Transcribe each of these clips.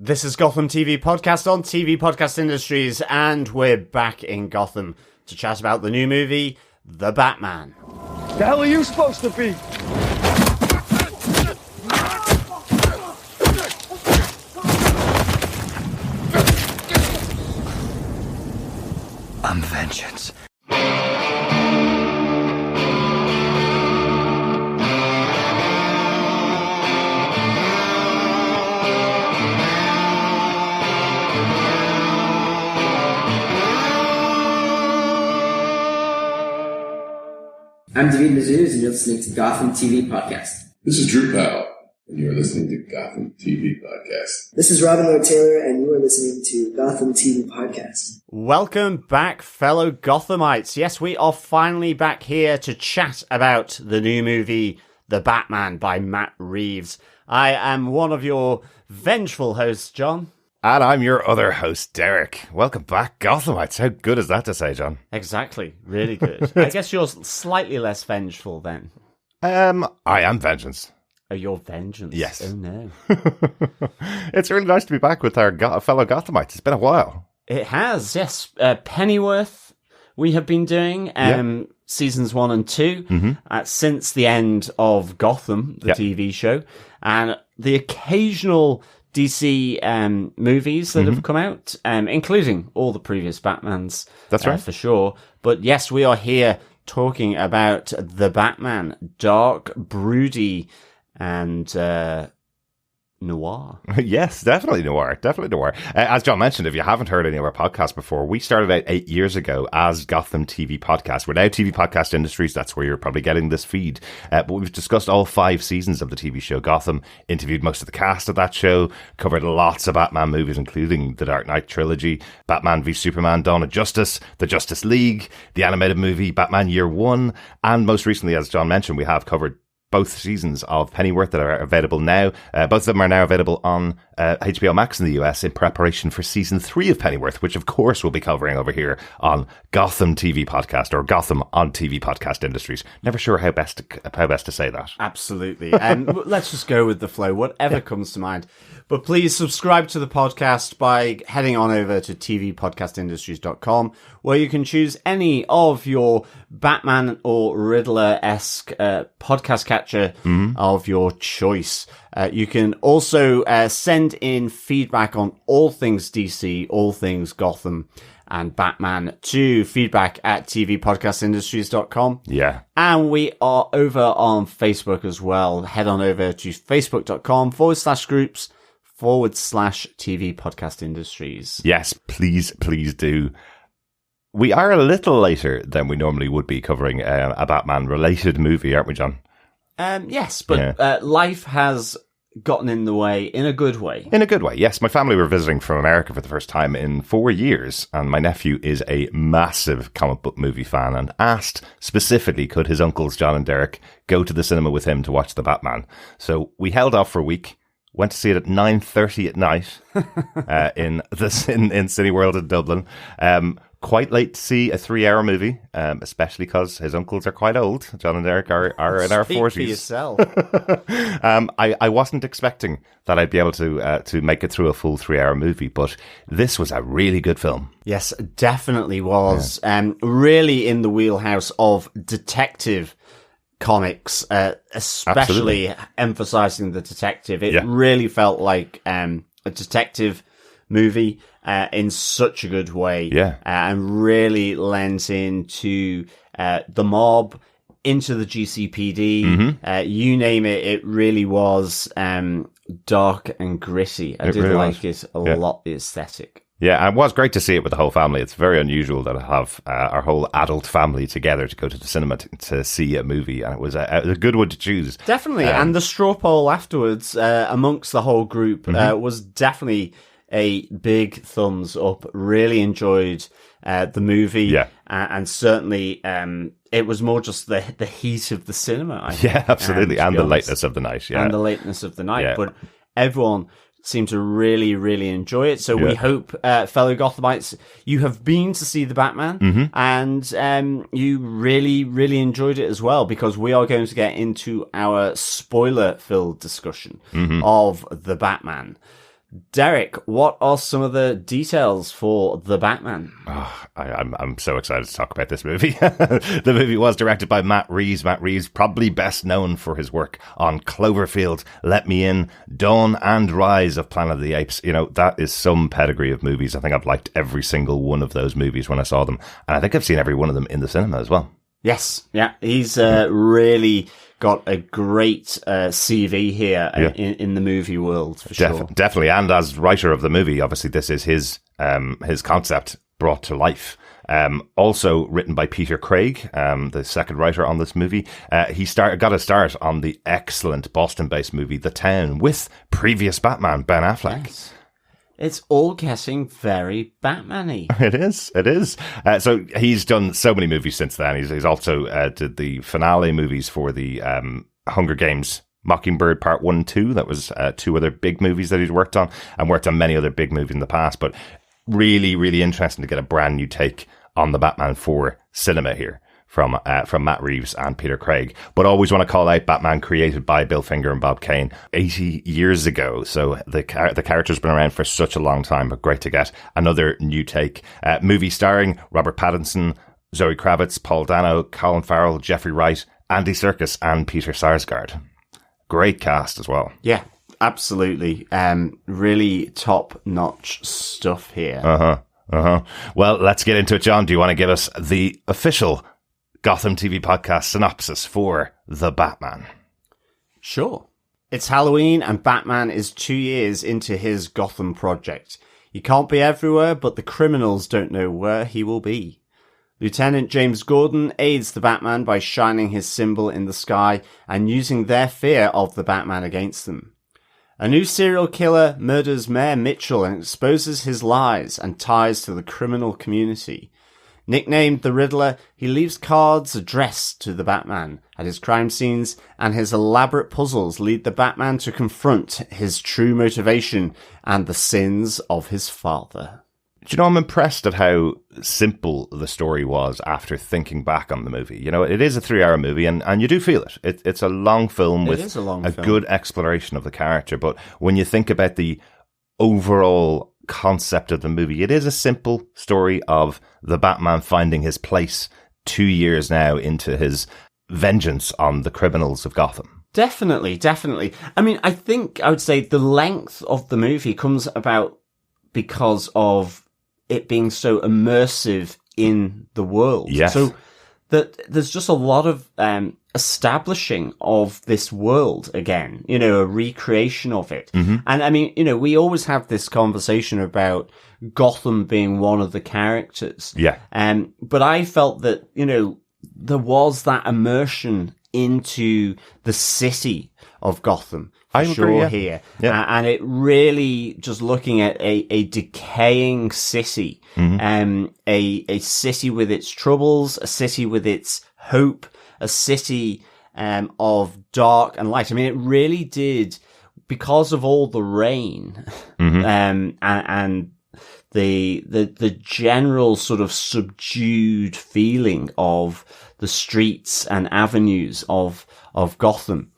This is Gotham TV Podcast on TV Podcast Industries, and we're back in Gotham to chat about the new movie, The Batman. The hell are you supposed to be? I'm vengeance. I'm David Mazuz, and you're listening to Gotham TV Podcast. This is Drew Powell, and you're listening to Gotham TV Podcast. This is Robin Lloyd Taylor, and you are listening to Gotham TV Podcast. Welcome back, fellow Gothamites. Yes, we are finally back here to chat about the new movie, The Batman by Matt Reeves. I am one of your vengeful hosts, John. And I'm your other host, Derek. Welcome back, Gothamites. How good is that to say, John? Exactly. Really good. I guess you're slightly less vengeful then. I am vengeance. Oh, you're vengeance? Yes. Oh, no. It's really nice to be back with our fellow Gothamites. It's been a while. It has, yes. Pennyworth we have been doing seasons 1 and 2 since the end of Gotham, the TV show. And the occasional DC movies that have come out, including all the previous Batmans. That's right. For sure. But yes, we are here talking about The Batman, dark, broody, and noir. Yes, definitely noir. Definitely noir. As John mentioned, if you haven't heard any of our podcasts before, we started out 8 years ago as Gotham TV Podcast. We're now TV Podcast Industries. That's where you're probably getting this feed. But we've discussed all 5 seasons of the TV show Gotham, interviewed most of the cast of that show, covered lots of Batman movies, including the Dark Knight trilogy, Batman v Superman, Dawn of Justice, the Justice League, the animated movie Batman Year One, and most recently, as John mentioned, we have covered both seasons of Pennyworth that are available now. Both of them are now available on HBO Max in the US in preparation for season 3 of Pennyworth, which of course we'll be covering over here on Gotham TV Podcast, or Gotham on TV Podcast Industries. Never sure how best to say that. Absolutely. And let's just go with the flow, whatever comes to mind. But please subscribe to the podcast by heading on over to tvpodcastindustries.com, where you can choose any of your Batman or Riddler-esque podcast catcher of your choice. You can also send in feedback on all things DC, all things Gotham and Batman to feedback@tvpodcastindustries.com. Yeah. And we are over on Facebook as well. Head on over to facebook.com/groups/TV Podcast Industries. Yes, please do. We are a little later than we normally would be covering a Batman-related movie, aren't we, John? Yes, but life has gotten in the way in a good way. In a good way, yes. My family were visiting from America for the first time in 4 years, and my nephew is a massive comic book movie fan and asked specifically could his uncles John and Derek go to the cinema with him to watch The Batman. So we held off for a week. Went to see it at 9:30 at night in Cineworld in Dublin. Quite late to see a 3-hour movie, especially because his uncles are quite old. John and Derek are in our 40s. Speak for yourself. I wasn't expecting that I'd be able to make it through a full 3-hour movie, but this was a really good film. Yes, definitely was. Really in the wheelhouse of detective comics, especially emphasizing the detective. It really felt like a detective movie in such a good way, and really lent into the mob, into the GCPD, you name it. It really was dark and gritty. I did really like it a lot, the aesthetic. Yeah, and it was great to see it with the whole family. It's very unusual that I have our whole adult family together to go to the cinema to see a movie, and it was a good one to choose. Definitely, and the straw poll afterwards amongst the whole group was definitely a big thumbs up. Really enjoyed the movie, and certainly it was more just the heat of the cinema. I think, absolutely, and the lateness of the night. Yeah, and the lateness of the night, but everyone seem to really, really enjoy it. So we hope, fellow Gothamites, you have been to see The Batman and you really, really enjoyed it as well, because we are going to get into our spoiler-filled discussion of The Batman. Derek, what are some of the details for The Batman? Oh, I'm so excited to talk about this movie. The movie was directed by Matt Reeves. Matt Reeves, probably best known for his work on Cloverfield, Let Me In, Dawn, and Rise of Planet of the Apes. You know, that is some pedigree of movies. I think I've liked every single one of those movies when I saw them. And I think I've seen every one of them in the cinema as well. Yes, yeah. He's really got a great CV here in the movie world, for sure. Definitely, and as writer of the movie, obviously this is his concept brought to life. Also written by Peter Craig, the second writer on this movie. He got a start on the excellent Boston-based movie The Town with previous Batman, Ben Affleck. Yes. It's all getting very Batman-y. It is. So he's done so many movies since then. He's also did the finale movies for the Hunger Games Mockingbird Part 1 and 2. That was two other big movies that he'd worked on, and worked on many other big movies in the past. But really, really interesting to get a brand new take on the Batman for cinema here from Matt Reeves and Peter Craig. But always want to call out Batman created by Bill Finger and Bob Kane 80 years ago. So the character's been around for such a long time, but great to get another new take. Movie starring Robert Pattinson, Zoe Kravitz, Paul Dano, Colin Farrell, Jeffrey Wright, Andy Serkis, and Peter Sarsgaard. Great cast as well. Yeah, absolutely. Really top-notch stuff here. Well, let's get into it, John. Do you want to give us the official Gotham TV podcast synopsis for The Batman? Sure. It's Halloween and Batman is 2 years into his Gotham Project. He can't be everywhere, but the criminals don't know where he will be. Lieutenant James Gordon aids the Batman by shining his symbol in the sky and using their fear of the Batman against them. A new serial killer murders Mayor Mitchell and exposes his lies and ties to the criminal community. Nicknamed the Riddler, he leaves cards addressed to the Batman at his crime scenes, and his elaborate puzzles lead the Batman to confront his true motivation and the sins of his father. Do you know, I'm impressed at how simple the story was after thinking back on the movie. You know, it is a 3-hour movie, and you do feel it. It's a long film with a good exploration of the character. But when you think about the overall concept of the movie, it is a simple story of the Batman finding his place 2 years now into his vengeance on the criminals of Gotham. Definitely. I mean, I think I would say the length of the movie comes about because of it being so immersive in the world. Yes. So that there's just a lot of establishing of this world again, you know, a recreation of it. Mm-hmm. And I mean, you know, we always have this conversation about Gotham being one of the characters. Yeah. But I felt that, you know, there was that immersion into the city of Gotham. I agree, here. Yeah. And it really just looking at a decaying city, a city with its troubles, a city with its hope, a city of dark and light. I mean, it really did, because of all the rain and the general sort of subdued feeling of the streets and avenues of Gotham.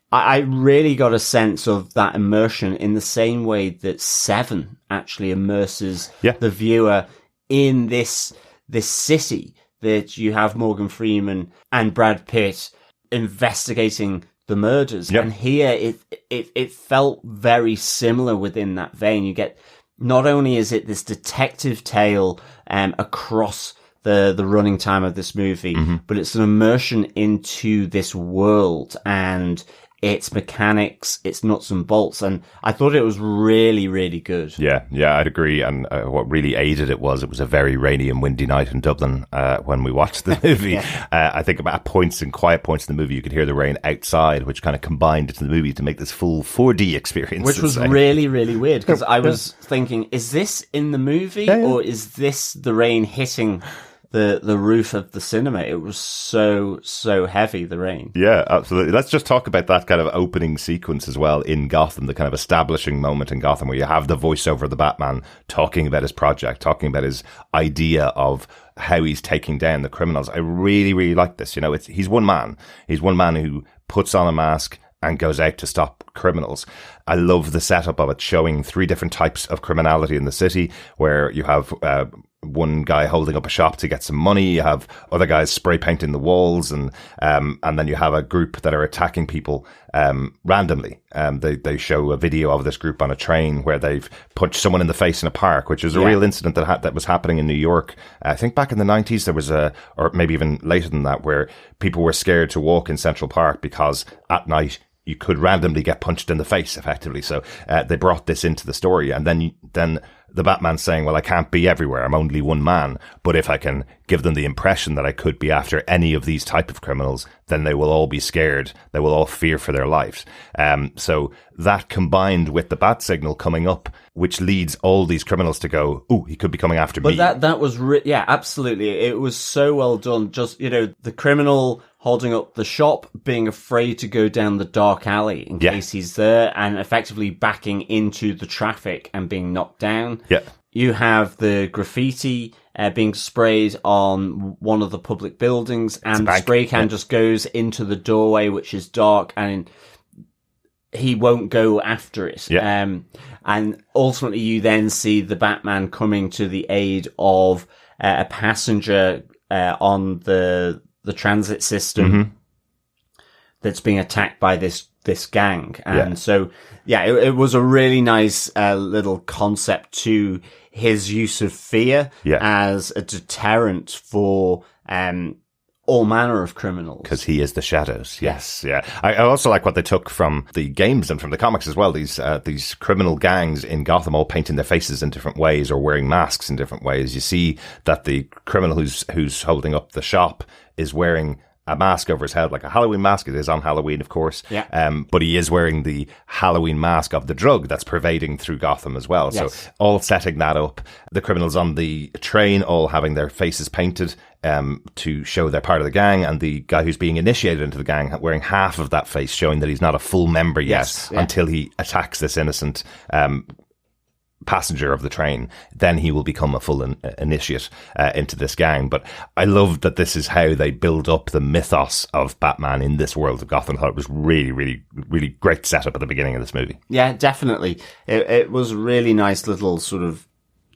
I really got a sense of that immersion in the same way that Seven actually immerses the viewer in this city, that you have Morgan Freeman and Brad Pitt investigating the murders. Yep. And here it felt very similar within that vein. You get, not only is it this detective tale across the running time of this movie, but it's an immersion into this world and its mechanics, its nuts and bolts, and I thought it was really, really good. Yeah, I'd agree. And what really aided it was a very rainy and windy night in Dublin when we watched the movie. I think about quiet points in the movie, you could hear the rain outside, which kind of combined into the movie to make this full 4D experience. Which was really, really weird, because I was thinking, is this in the movie, or is this the rain hitting the roof of the cinema? It was so heavy, the rain. Yeah, absolutely. Let's just talk about that kind of opening sequence as well in Gotham, the kind of establishing moment in Gotham where you have the voiceover of the Batman talking about his project, talking about his idea of how he's taking down the criminals. I really, really like this. You know, he's one man. He's one man who puts on a mask and goes out to stop criminals. I love the setup of it, showing 3 different types of criminality in the city, where you have one guy holding up a shop to get some money, you have other guys spray painting the walls, and then you have a group that are attacking people randomly. They show a video of this group on a train where they've punched someone in the face in a park, which was a real incident that was happening in New York. I think back in the 90s there was or maybe even later than that, where people were scared to walk in Central Park because at night you could randomly get punched in the face, effectively. So they brought this into the story, and then the Batman's saying, well, I can't be everywhere. I'm only one man. But if I can give them the impression that I could be after any of these type of criminals, then they will all be scared. They will all fear for their lives. So that combined with the bat signal coming up, which leads all these criminals to go, ooh, he could be coming after me. But that was, yeah, absolutely. It was so well done. Just, the criminal holding up the shop, being afraid to go down the dark alley in case he's there, and effectively backing into the traffic and being knocked down. Yeah. You have the graffiti being sprayed on one of the public buildings, and the spray can just goes into the doorway, which is dark, and he won't go after it. Yeah. And ultimately you then see the Batman coming to the aid of a passenger on the transit system that's being attacked by this gang. And so, it was a really nice little concept to his use of fear as a deterrent for all manner of criminals. Because he is the shadows. Yes. Yeah. I also like what they took from the games and from the comics as well. These criminal gangs in Gotham all painting their faces in different ways or wearing masks in different ways. You see that the criminal who's holding up the shop is wearing a mask over his head, like a Halloween mask. It is on Halloween, of course. Yeah. But he is wearing the Halloween mask of the drug that's pervading through Gotham as well. Yes. So all setting that up. The criminals on the train all having their faces painted to show they're part of the gang, and the guy who's being initiated into the gang wearing half of that face, showing that he's not a full member yet until he attacks this innocent passenger of the train. Then he will become a full initiate into this gang. But I love that this is how they build up the mythos of Batman in this world of Gotham. I thought it was really, really, really great setup at the beginning of this movie. Yeah, definitely. It was a really nice little sort of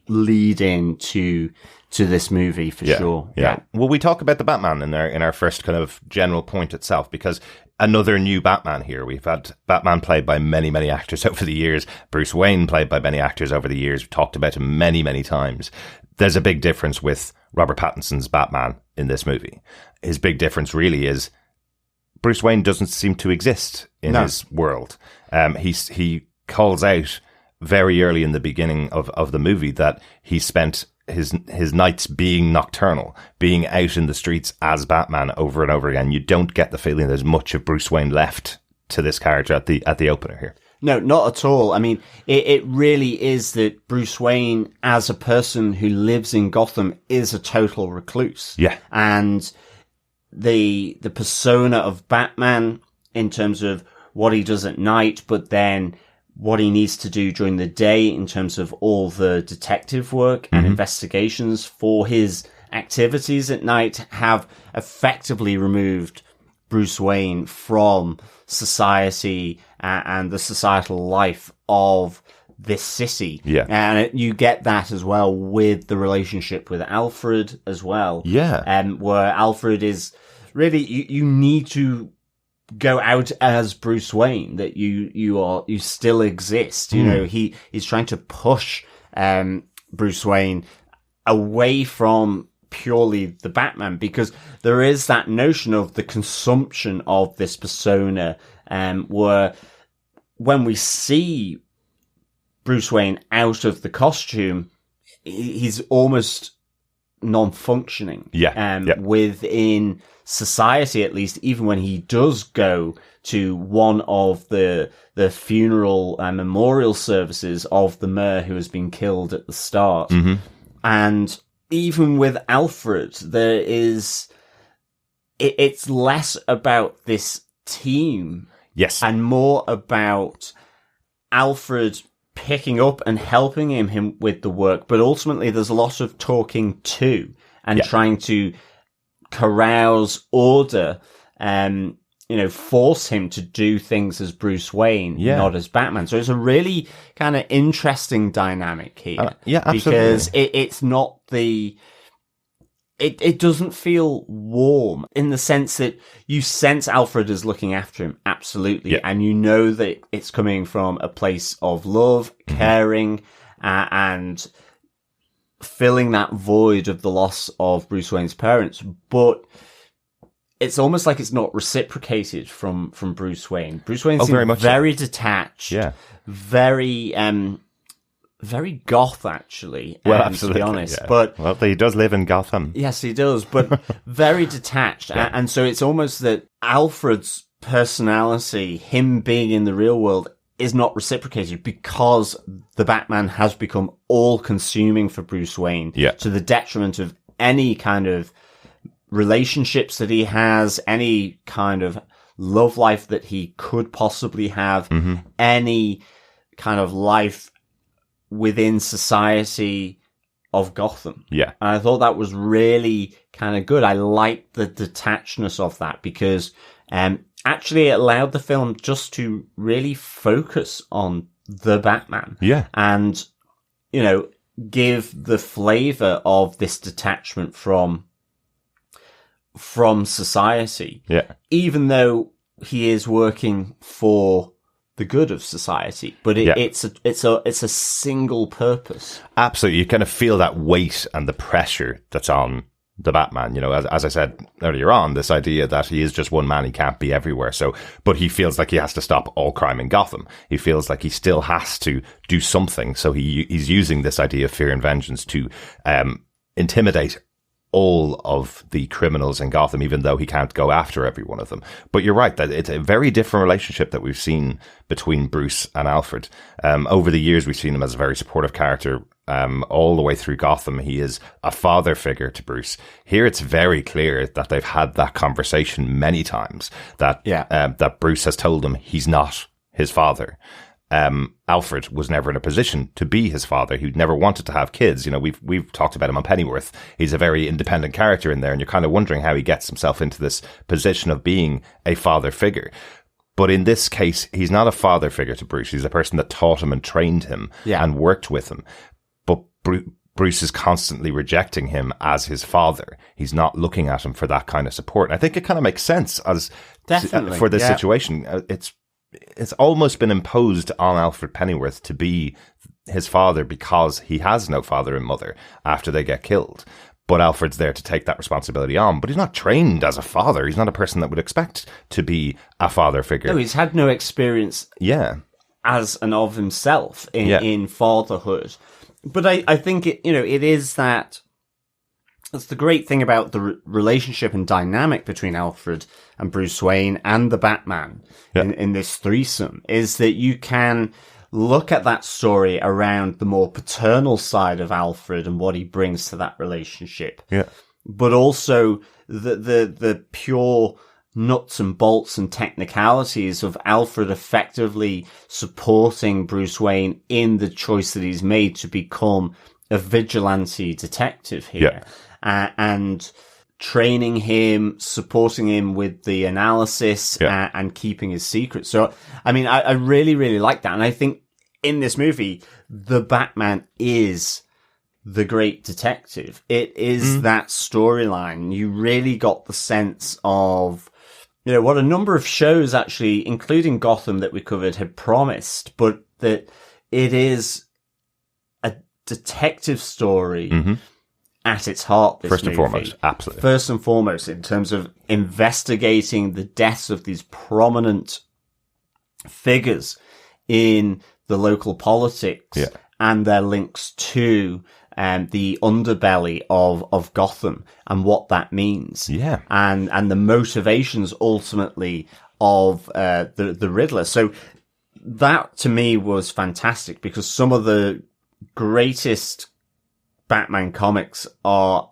lead in to this movie for sure. Yeah. Will we talk about the Batman in our first kind of general point itself? Because another new Batman here. We've had Batman played by many, many actors over the years. Bruce Wayne played by many actors over the years. We've talked about him many, many times. There's a big difference with Robert Pattinson's Batman in this movie. His big difference really is Bruce Wayne doesn't seem to exist in his world. He calls out very early in the beginning of the movie that he spent his nights being nocturnal, being out in the streets as Batman over and over again. You don't get the feeling there's much of Bruce Wayne left to this character at the opener here. No, not at all. I mean, it really is that Bruce Wayne, as a person who lives in Gotham, is a total recluse. Yeah. And the persona of Batman in terms of what he does at night, but then what he needs to do during the day in terms of all the detective work and investigations for his activities at night have effectively removed Bruce Wayne from society and the societal life of this city. Yeah. And you get that as well with the relationship with Alfred as well. Yeah. Where Alfred is really, you need to go out as Bruce Wayne, that you still exist. You know, he's trying to push Bruce Wayne away from purely the Batman, because there is that notion of the consumption of this persona, where when we see Bruce Wayne out of the costume, he's almost non-functioning. Within society, at least, even when he does go to one of the funeral and memorial services of the mayor who has been killed at the start. And even with Alfred, it's less about this team. Yes. And more about Alfred picking up and helping him with the work. But ultimately, there's a lot of talking to and trying to carouse order force him to do things as Bruce Wayne, not as Batman. So it's a really kind of interesting dynamic here. Absolutely. Because it's not it doesn't feel warm in the sense that you sense Alfred is looking after him. Absolutely. Yeah. And you know that it's coming from a place of love, caring, and filling that void of the loss of Bruce Wayne's parents. But it's almost like it's not reciprocated from Bruce Wayne. Bruce Wayne seems very detached, very goth, actually. Well, absolutely, to be honest. Yeah. But he does live in Gotham. Yes, he does, but very detached. And so it's almost that Alfred's personality, him being in the real world, is not reciprocated because the Batman has become all-consuming for Bruce Wayne to the detriment of any kind of relationships that he has, any kind of love life that he could possibly have, any kind of life within society of Gotham. Yeah. And I thought that was really kind of good. I liked the detachedness of that because actually it allowed the film just to really focus on the Batman. Yeah. And, give the flavor of this detachment from society. Yeah. Even though he is working for the good of society, but it's a single purpose. Absolutely. You kind of feel that weight and the pressure that's on the Batman, as I said earlier on, this idea that he is just one man, he can't be everywhere. So, but he feels like he has to stop all crime in Gotham. He feels like he still has to do something. So he's using this idea of fear and vengeance to intimidate all of the criminals in Gotham, even though he can't go after every one of them. But you're right, that it's a very different relationship that we've seen between Bruce and Alfred. Over the years, we've seen him as a very supportive character. All the way through Gotham, he is a father figure to Bruce. Here, it's very clear that they've had that conversation many times, that Bruce has told him he's not his father. Alfred was never in a position to be his father. He never wanted to have kids. We've talked about him on Pennyworth. He's a very independent character in there, and you're kind of wondering how he gets himself into this position of being a father figure. But in this case, he's not a father figure to Bruce. He's a person that taught him and trained him and worked with him. But Bruce is constantly rejecting him as his father. He's not looking at him for that kind of support. And I think it kind of makes sense for this situation. It's almost been imposed on Alfred Pennyworth to be his father because he has no father and mother after they get killed. But Alfred's there to take that responsibility on. But he's not trained as a father. He's not a person that would expect to be a father figure. No, he's had no experience as an of himself in fatherhood. But I think it is that. That's the great thing about the relationship and dynamic between Alfred and Bruce Wayne and the Batman in this threesome is that you can look at that story around the more paternal side of Alfred and what he brings to that relationship. Yeah. But also the pure nuts and bolts and technicalities of Alfred effectively supporting Bruce Wayne in the choice that he's made to become a vigilante detective here. And training him, supporting him with the analysis and keeping his secret. So, I mean, I really, really like that. And I think in this movie, the Batman is the great detective. It is that storyline. You really got the sense of, what a number of shows actually, including Gotham that we covered, had promised, but that it is a detective story at its heart. First and foremost, absolutely. First and foremost, in terms of investigating the deaths of these prominent figures in the local politics and their links to the underbelly of Gotham and what that means. Yeah. And the motivations ultimately of the Riddler. So that to me was fantastic because some of the greatest Batman comics are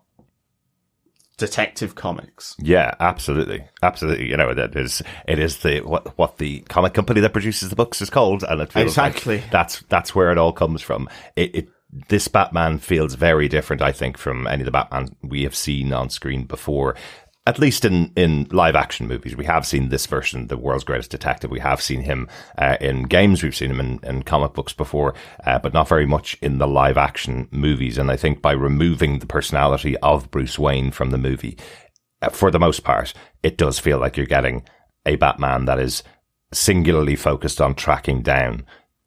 detective comics. Yeah, absolutely. Absolutely. It is the what the comic company that produces the books is called, and it feels like that's where it all comes from. This Batman feels very different, I think, from any of the Batman we have seen on screen before. at least in live action movies. We have seen this version, The World's Greatest Detective. We have seen him in games. We've seen him in comic books before, but not very much in the live action movies. And I think by removing the personality of Bruce Wayne from the movie, for the most part, it does feel like you're getting a Batman that is singularly focused on tracking down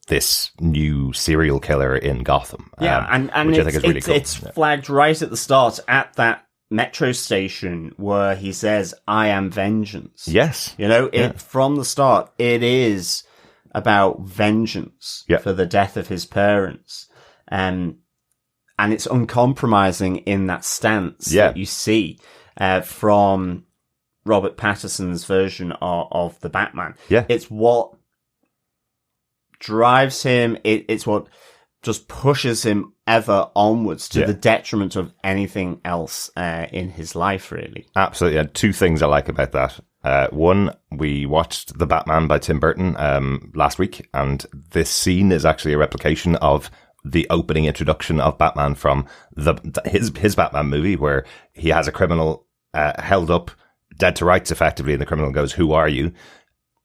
this new serial killer in Gotham. Yeah, and which I think is really cool. It's flagged right at the start at that metro station where he says, "I am vengeance." Yes. You know, from the start, it is about vengeance for the death of his parents. And it's uncompromising in that stance that you see from Robert Pattinson's version of the Batman. Yeah. It's what drives him. It's what just pushes him ever onwards to the detriment of anything else in his life, really. Absolutely. And two things I like about that. One, we watched The Batman by Tim Burton last week, and this scene is actually a replication of the opening introduction of Batman from his Batman movie, where he has a criminal held up, dead to rights, effectively, and the criminal goes, "Who are you?"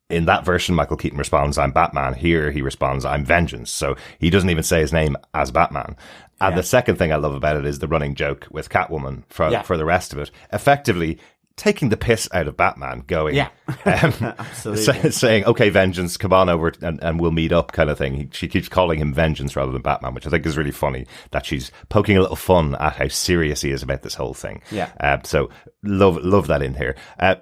In that version, Michael Keaton responds, "I'm Batman." Here, he responds, "I'm Vengeance." So he doesn't even say his name as Batman. And the second thing I love about it is the running joke with Catwoman for the rest of it. Effectively taking the piss out of Batman, going, absolutely, saying, "Okay, Vengeance, come on over and we'll meet up," kind of thing. She keeps calling him Vengeance rather than Batman, which I think is really funny, that she's poking a little fun at how serious he is about this whole thing. Yeah. So love that in here.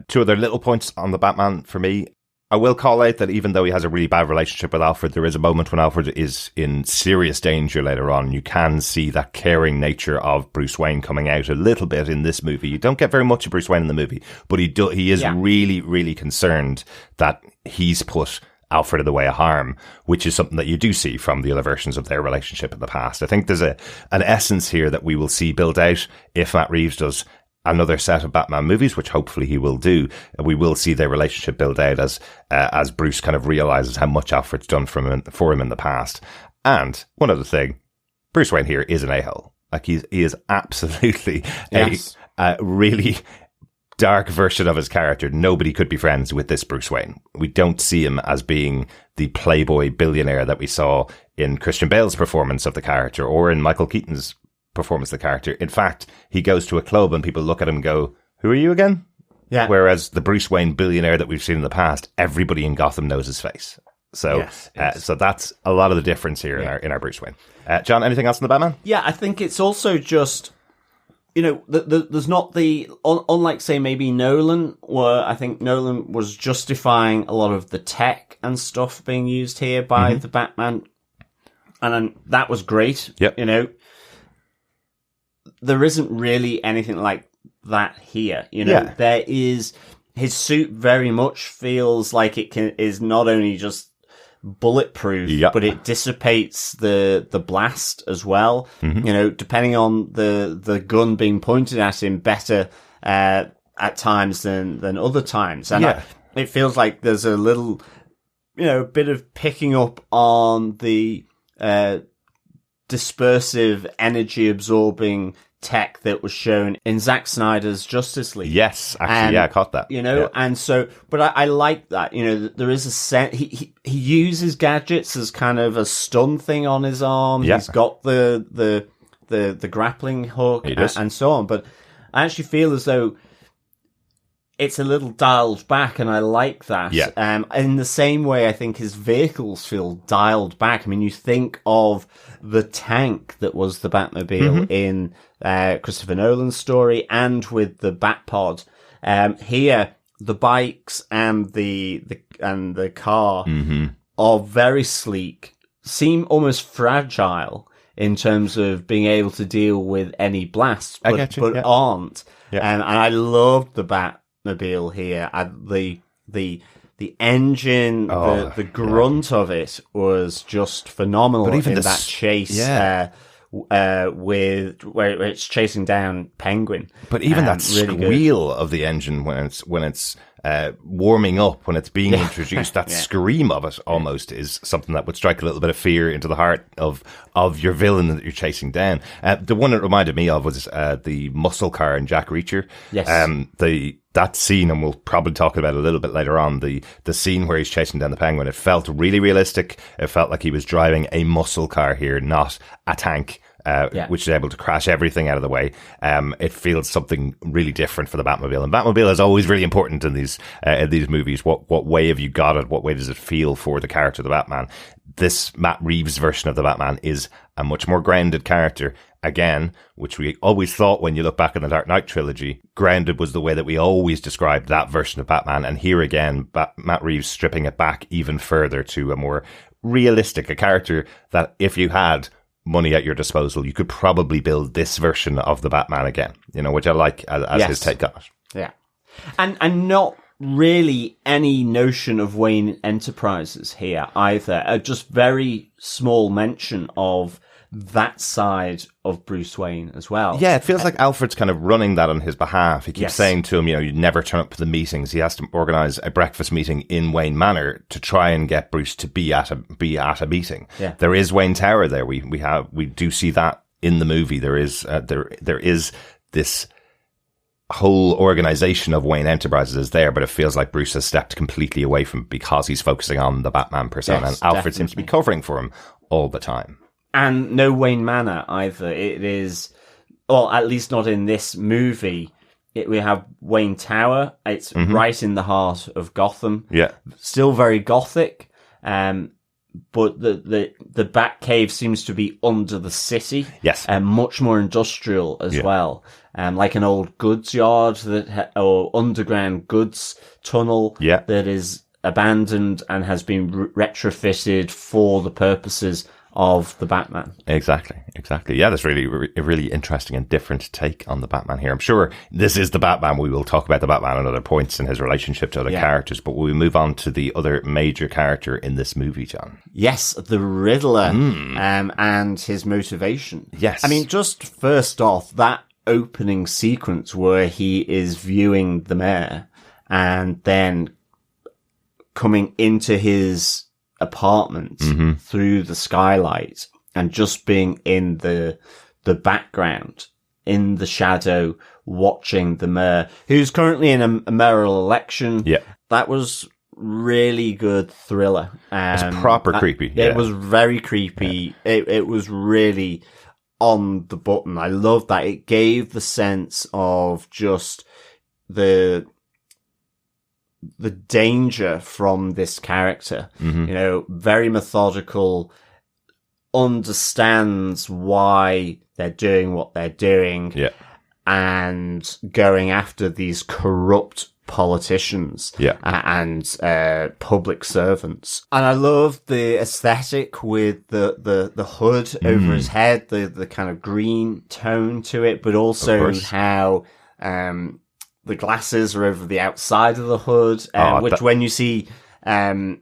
Two other little points on the Batman for me. I will call out that even though he has a really bad relationship with Alfred, there is a moment when Alfred is in serious danger later on. You can see that caring nature of Bruce Wayne coming out a little bit in this movie. You don't get very much of Bruce Wayne in the movie, but he is really, really concerned that he's put Alfred in the way of harm, which is something that you do see from the other versions of their relationship in the past. I think there's an essence here that we will see build out if Matt Reeves does another set of Batman movies, which hopefully he will do. We will see their relationship build out as Bruce kind of realizes how much Alfred's done for him in the past. And one other thing, Bruce Wayne here is an a-hole. Like he is absolutely a really dark version of his character. Nobody could be friends with this Bruce Wayne. We don't see him as being the playboy billionaire that we saw in Christian Bale's performance of the character or in Michael Keaton's performance of the character. In fact, he goes to a club and people look at him and go, "Who are you again?" Yeah. Whereas the Bruce Wayne billionaire that we've seen in the past, everybody in Gotham knows his face. So, so that's a lot of the difference here in our Bruce Wayne. John, anything else on the Batman? Yeah, I think it's also just, you know, there's not unlike say maybe Nolan, where I think Nolan was justifying a lot of the tech and stuff being used here by the Batman, and that was great. Yep. You know, there isn't really anything like that here. You know, there is, his suit very much feels like it is not only just bulletproof, but it dissipates the blast as well. You know, depending on the gun being pointed at him better at times than other times. And it feels like there's a little, you know, bit of picking up on the dispersive, energy absorbing tech that was shown in Zack Snyder's Justice League. Yes, actually, I caught that. You know, and so, but I like that. You know, there is a set. He uses gadgets as kind of a stun thing on his arm. Yeah. He's got the grappling hook and so on. But I actually feel as though it's a little dialed back, and I like that. Yeah. In the same way, I think his vehicles feel dialed back. I mean, you think of the tank that was the Batmobile in Christopher Nolan's story, and with the Batpod. Here, the bikes and the car are very sleek, seem almost fragile in terms of being able to deal with any blasts, but aren't. And I loved the Batmobile here. The engine, the grunt of it was just phenomenal. But even that chase, with where it's chasing down Penguin. But even that really squeal of the engine when it's warming up when it's being introduced, that scream of it almost is something that would strike a little bit of fear into the heart of your villain that you're chasing down. The one it reminded me of was the muscle car in Jack Reacher. Yes. That scene, and we'll probably talk about it a little bit later on, the scene where he's chasing down the Penguin, it felt really realistic. It felt like he was driving a muscle car here, not a tank. Which is able to crash everything out of the way. It feels something really different for the Batmobile, and Batmobile is always really important in these movies. What way have you got it? What way does it feel for the character of the Batman? This Matt Reeves version of the Batman is a much more grounded character. Again, which we always thought when you look back in the Dark Knight trilogy, grounded was the way that we always described that version of Batman. And here again, Matt Reeves stripping it back even further to a more realistic, a character that if you had money at your disposal, you could probably build this version of the Batman again, which I like as his take on it. Yeah. And not really any notion of Wayne Enterprises here either. Just very small mention of that side of Bruce Wayne as well. Yeah, it feels like Alfred's kind of running that on his behalf. He keeps saying to him, you never turn up for the meetings. He has to organize a breakfast meeting in Wayne Manor to try and get Bruce to be at a meeting. Yeah. There is Wayne Tower there. We do see that in the movie. There is this whole organization of Wayne Enterprises is there, but it feels like Bruce has stepped completely away from it because he's focusing on the Batman persona, and Alfred seems to be covering for him all the time. And no Wayne Manor either. It is, or at least not in this movie. We have Wayne Tower. It's right in the heart of Gotham. Yeah. Still very gothic. But the Batcave seems to be under the city. Yes. And much more industrial as well. Like an old goods yard or underground goods tunnel that is abandoned and has been retrofitted for the purposes of the Batman. Exactly. Yeah, that's really a really interesting and different take on the Batman here. I'm sure this is the Batman. We will talk about the Batman at other points in his relationship to other characters, but we move on to the other major character in this movie, John. Yes, the Riddler, and his motivation. Yes. I mean, just first off, that opening sequence where he is viewing the mayor and then coming into his apartment through the skylight and just being in the background, in the shadow, watching the mayor, who's currently in a mayoral election. Yeah. That was really good thriller. It's proper creepy. It was very creepy. Yeah. It was really on the button. I love that. It gave the sense of just the danger from this character, very methodical, understands why they're doing what they're doing, and going after these corrupt politicians and public servants. And I love the aesthetic with the hood over his head, the kind of green tone to it, but also how the glasses are over the outside of the hood, when you see him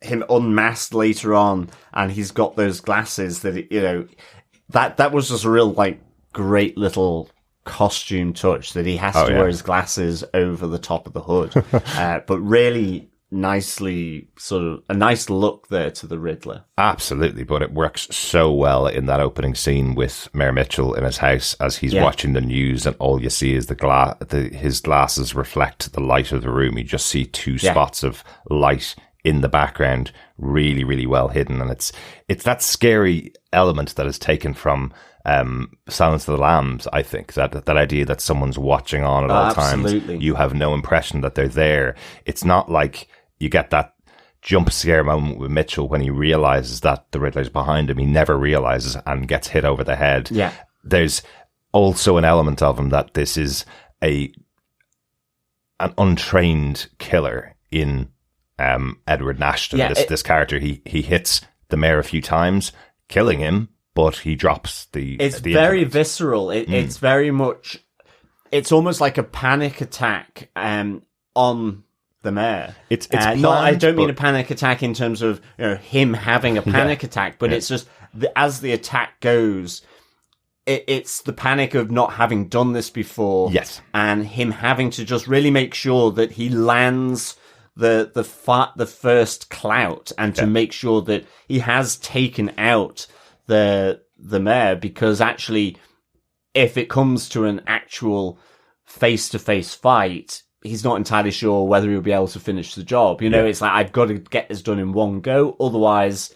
unmasked later on, and he's got those glasses that was just a real great little costume touch that he has to wear his glasses over the top of the hood, but really nicely, sort of a nice look there to the Riddler. Absolutely, but it works so well in that opening scene with Mayor Mitchell in his house as he's watching the news, and all you see is his glasses reflect the light of the room. You just see two spots of light in the background, really, really well hidden, and it's that scary element that is taken from Silence of the Lambs. I think that idea that someone's watching on at all times. You have no impression that they're there. It's not like you get that jump scare moment with Mitchell when he realizes that the Riddler's behind him. He never realizes and gets hit over the head. Yeah. There's also an element of him that this is an untrained killer in Edward Nashton. This character, he hits the mayor a few times, killing him, but he drops the. It's very visceral. It's very much. It's almost like a panic attack on the mayor. It's planned, I don't mean a panic attack in terms of him having a panic attack, but it's just as the attack goes, it's the panic of not having done this before. Yes. And him having to just really make sure that he lands the first clout, and to make sure that he has taken out the mayor, because actually, if it comes to an actual face-to-face fight, he's not entirely sure whether he'll be able to finish the job. It's like, I've got to get this done in one go, otherwise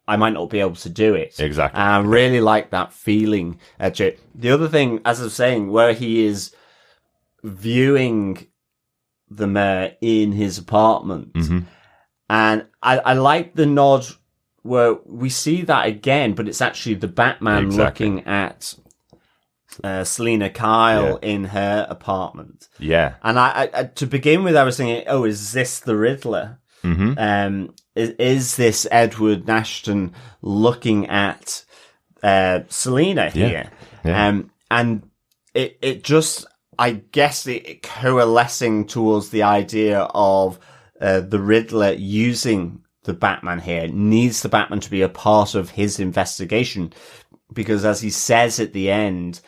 I might not be able to do it. Exactly. And I really like that feeling. The other thing, as I was saying, where he is viewing the mayor in his apartment, and I like the nod where we see that again, but it's actually the Batman looking at Selina Kyle in her apartment. Yeah. And I to begin with, I was thinking, oh, is this the Riddler? Is this Edward Nashton looking at Selina here? Yeah. And it just, I guess, it coalescing towards the idea of the Riddler using the Batman here, needs the Batman to be a part of his investigation. Because as he says at the end,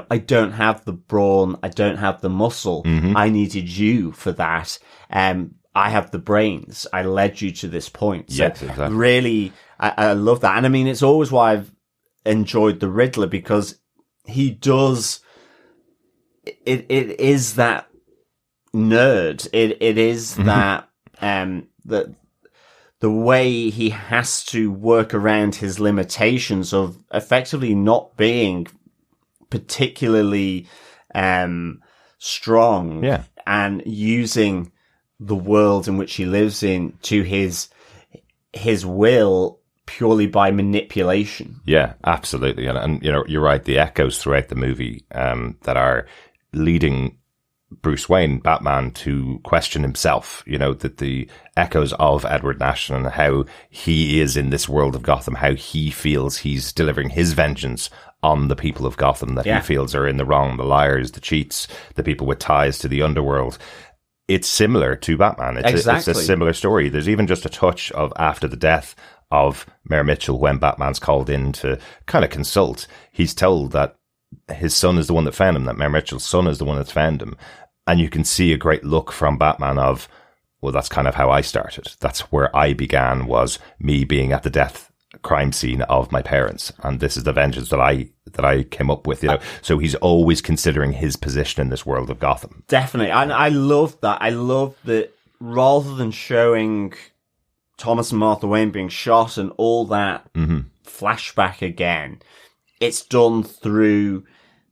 I don't have the brawn, I don't have the muscle. I needed you for that. I have the brains. I led you to this point. So yes, exactly. Really, I love that. And I mean, it's always why I've enjoyed the Riddler, because he does, it is that nerd. It is that, the way he has to work around his limitations of effectively not being particularly strong, and using the world in which he lives in to his will purely by manipulation. Yeah, absolutely. And you're right, the echoes throughout the movie that are leading Bruce Wayne, Batman, to question himself, that the echoes of Edward Nashton and how he is in this world of Gotham, how he feels he's delivering his vengeance on the people of Gotham that he feels are in the wrong, the liars, the cheats, the people with ties to the underworld. It's similar to Batman. It's a similar story. There's even just a touch of after the death of Mayor Mitchell, when Batman's called in to kind of consult, he's told that his son is the one that found him, that Mayor Mitchell's son is the one that's found him. And you can see a great look from Batman of, well, that's kind of how I started. That's where I began, was me being at the death crime scene of my parents. And this is the vengeance that I came up with, So he's always considering his position in this world of Gotham. Definitely. And I love that. I love that rather than showing Thomas and Martha Wayne being shot and all that flashback again, it's done through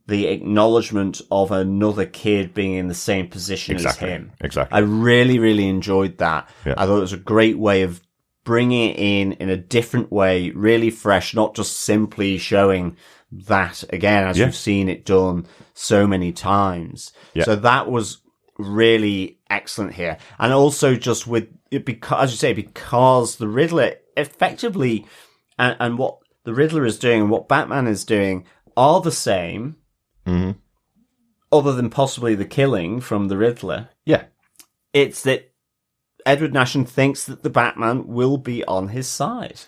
the acknowledgement of another kid being in the same position as him. Exactly. I really, really enjoyed that. Yeah. I thought it was a great way of bringing it in a different way, really fresh, not just simply showing that again, as we've seen it done so many times. Yeah. So that was really excellent here. And also just with, because, as you say, because the Riddler effectively, and what the Riddler is doing and what Batman is doing are the same, other than possibly the killing from the Riddler. Yeah. It's that Edward Nashton thinks that the Batman will be on his side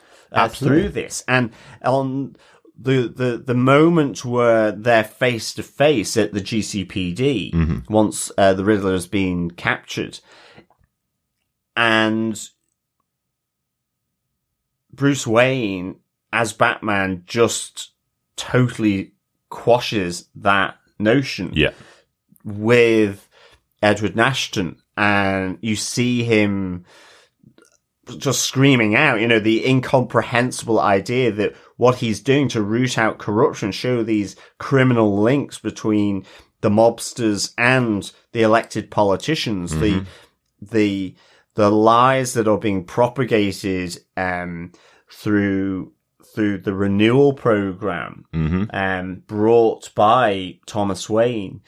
through this. And on the moment where they're face to face at the GCPD, once the Riddler has been captured, and Bruce Wayne as Batman just totally quashes that notion with Edward Nashton, and you see him just screaming out, the incomprehensible idea that what he's doing to root out corruption, show these criminal links between the mobsters and the elected politicians, the lies that are being propagated through the renewal program brought by Thomas Wayne.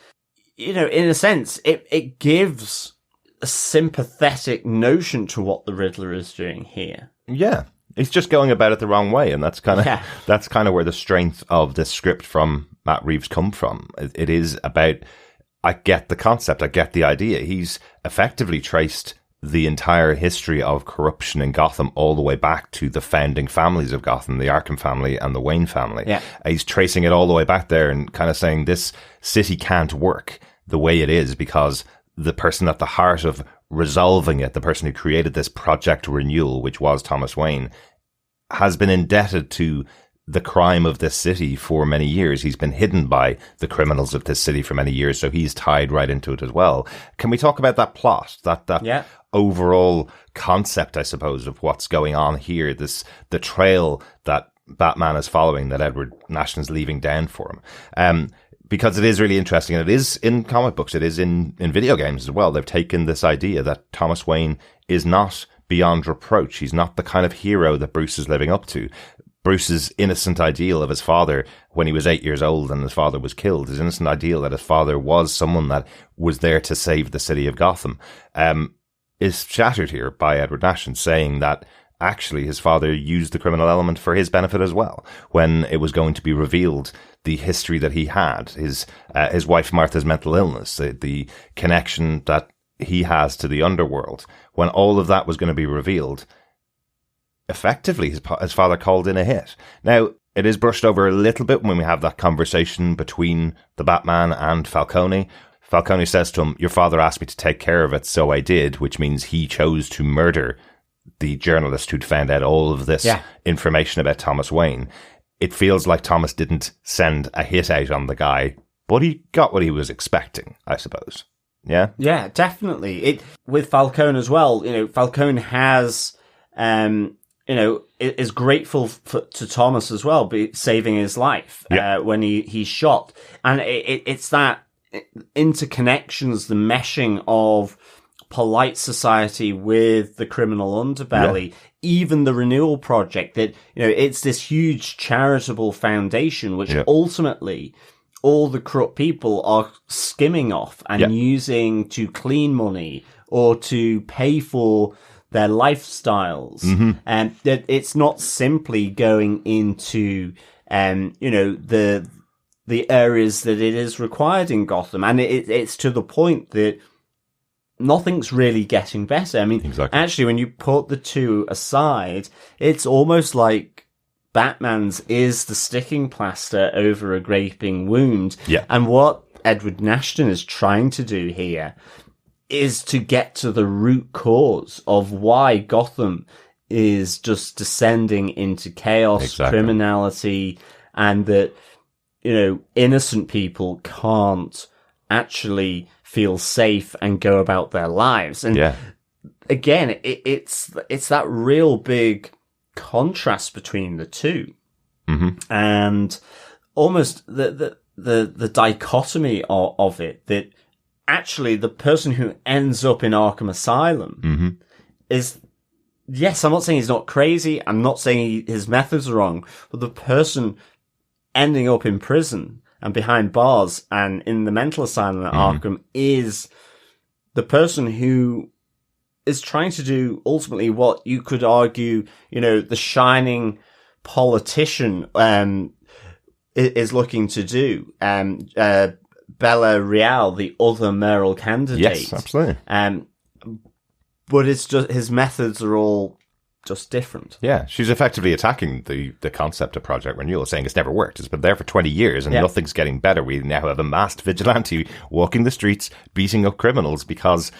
In a sense, it gives a sympathetic notion to what the Riddler is doing here. Yeah. He's just going about it the wrong way, and that's kind of where the strength of this script from Matt Reeves come from. It is about, I get the concept, I get the idea. He's effectively traced the entire history of corruption in Gotham all the way back to the founding families of Gotham, the Arkham family and the Wayne family. Yeah. He's tracing it all the way back there and kind of saying this city can't work the way it is because the person at the heart of resolving it, the person who created this Project Renewal, which was Thomas Wayne, has been indebted to the crime of this city for many years. He's been hidden by the criminals of this city for many years, so he's tied right into it as well. Can we talk about that plot, that overall concept, I suppose, of what's going on here, the trail that Batman is following, that Edward Nashton's leaving down for him? Because it is really interesting, and it is in comic books, it is in video games as well. They've taken this idea that Thomas Wayne is not beyond reproach. He's not the kind of hero that Bruce is living up to. Bruce's innocent ideal of his father when he was 8 years old and his father was killed, his innocent ideal that his father was someone that was there to save the city of Gotham, is shattered here by Edward Nashton saying that actually his father used the criminal element for his benefit as well, when it was going to be revealed the history that he had, his wife Martha's mental illness, the connection that he has to the underworld. When all of that was going to be revealed, effectively his father called in a hit. Now, it is brushed over a little bit when we have that conversation between the Batman and Falcone. Falcone says to him, your father asked me to take care of it, so I did, which means he chose to murder the journalist who'd found out all of this information about Thomas Wayne. It feels like Thomas didn't send a hit out on the guy, but he got what he was expecting, I suppose. Yeah? Yeah, definitely. With Falcone as well, Falcone has... is grateful to Thomas as well, saving his life when he's shot. And it's that interconnections, the meshing of polite society with the criminal underbelly, even the Renewal Project, that, it's this huge charitable foundation, which ultimately all the corrupt people are skimming off and using to clean money or to pay for their lifestyles. And that it's not simply going into, the areas that it is required in Gotham. And it's to the point that nothing's really getting better. I mean, actually, when you put the two aside, it's almost like Batman's is the sticking plaster over a gaping wound. Yeah. And what Edward Nashton is trying to do here is to get to the root cause of why Gotham is just descending into chaos, criminality, and that, innocent people can't actually feel safe and go about their lives. And again, it's that real big contrast between the two. And almost the dichotomy of it, that actually the person who ends up in Arkham Asylum is, yes, I'm not saying he's not crazy, I'm not saying his methods are wrong, but the person ending up in prison and behind bars and in the mental asylum at Arkham is the person who is trying to do ultimately what you could argue, the shining politician is looking to do. Bella Real, the other mayoral candidate. Yes, absolutely. But it's just his methods are all just different. Yeah, she's effectively attacking the concept of Project Renewal, saying it's never worked. It's been there for 20 years and nothing's getting better. We now have a masked vigilante walking the streets, beating up criminals because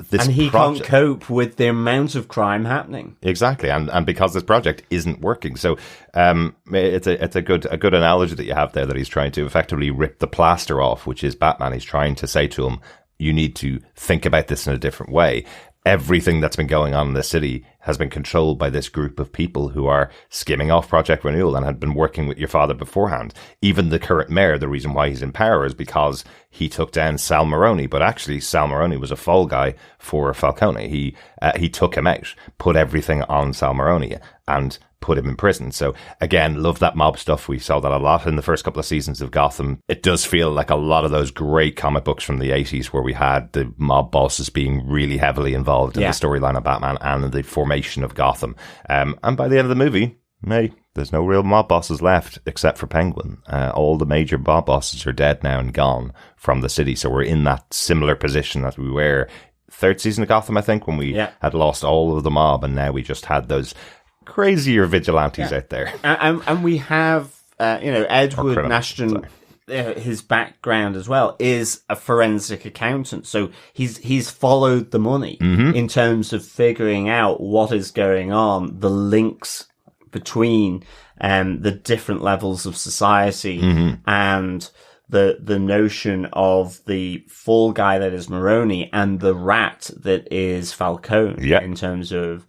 this can't cope with the amount of crime happening. Exactly, and because this project isn't working. So it's a good analogy that you have there, that he's trying to effectively rip the plaster off, which is Batman. He's trying to say to him, you need to think about this in a different way. Everything that's been going on in the city has been controlled by this group of people who are skimming off Project Renewal and had been working with your father beforehand. Even the current mayor, the reason why he's in power is because he took down Sal Maroni, but actually Sal Maroni was a fall guy for Falcone. He took him out, put everything on Sal Maroni and put him in prison. So again, love that mob stuff. We saw that a lot in the first couple of seasons of Gotham. It does feel like a lot of those great comic books from the 80s where we had the mob bosses being really heavily involved in the storyline of Batman and the formation of Gotham. And by the end of the movie, there's no real mob bosses left except for Penguin. All the major mob bosses are dead now and gone from the city. So we're in that similar position that we were third season of Gotham, I think, when we had lost all of the mob, and now we just had those crazier vigilantes out there. And we have, Edward Nashton, his background as well is a forensic accountant. So he's followed the money in terms of figuring out what is going on, the links between the different levels of society and the notion of the fall guy that is Maroni and the rat that is Falcone in terms of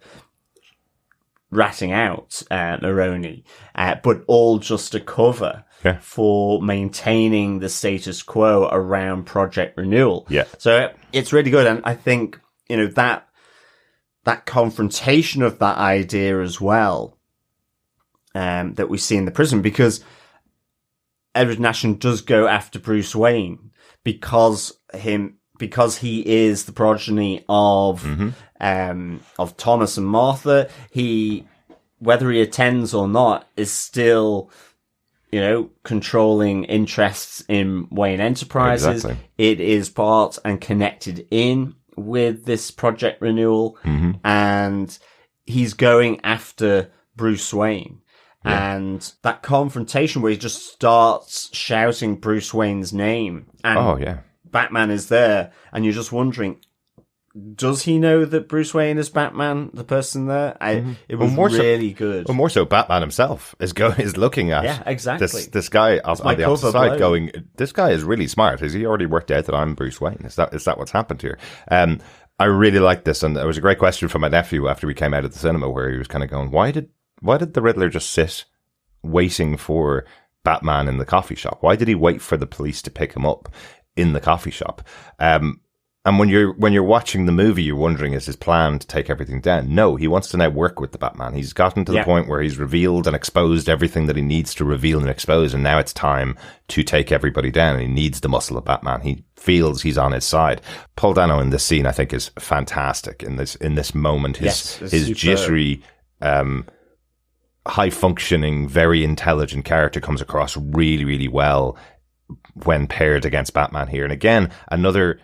ratting out Maroni, but all just a cover for maintaining the status quo around Project Renewal. So it's really good. And I think, that confrontation of that idea as well, that we see in the prison, because Edward Nashton does go after Bruce Wayne because he is the progeny of Thomas and Martha. Whether he attends or not, is still, controlling interests in Wayne Enterprises. Exactly. It is part and connected in with this Project Renewal, and he's going after Bruce Wayne. And that confrontation where he just starts shouting Bruce Wayne's name, and Batman is there, and you're just wondering, does he know that Bruce Wayne is Batman, the person there? It was really good. Well, more so, Batman himself is looking at this guy on the opposite side, going, "This guy is really smart. Has he already worked out that I'm Bruce Wayne? Is that what's happened here?" I really like this, and it was a great question from my nephew after we came out of the cinema, where he was kind of going, "Why did the Riddler just sit waiting for Batman in the coffee shop? Why did he wait for the police to pick him up in the coffee shop?" And when you're watching the movie, you're wondering, is his plan to take everything down? No, he wants to now work with the Batman. He's gotten to the point where he's revealed and exposed everything that he needs to reveal and expose, and now it's time to take everybody down, and he needs the muscle of Batman. He feels he's on his side. Paul Dano in this scene, I think, is fantastic in this moment. His jittery, high-functioning, very intelligent character comes across really, really well when paired against Batman here. And again, another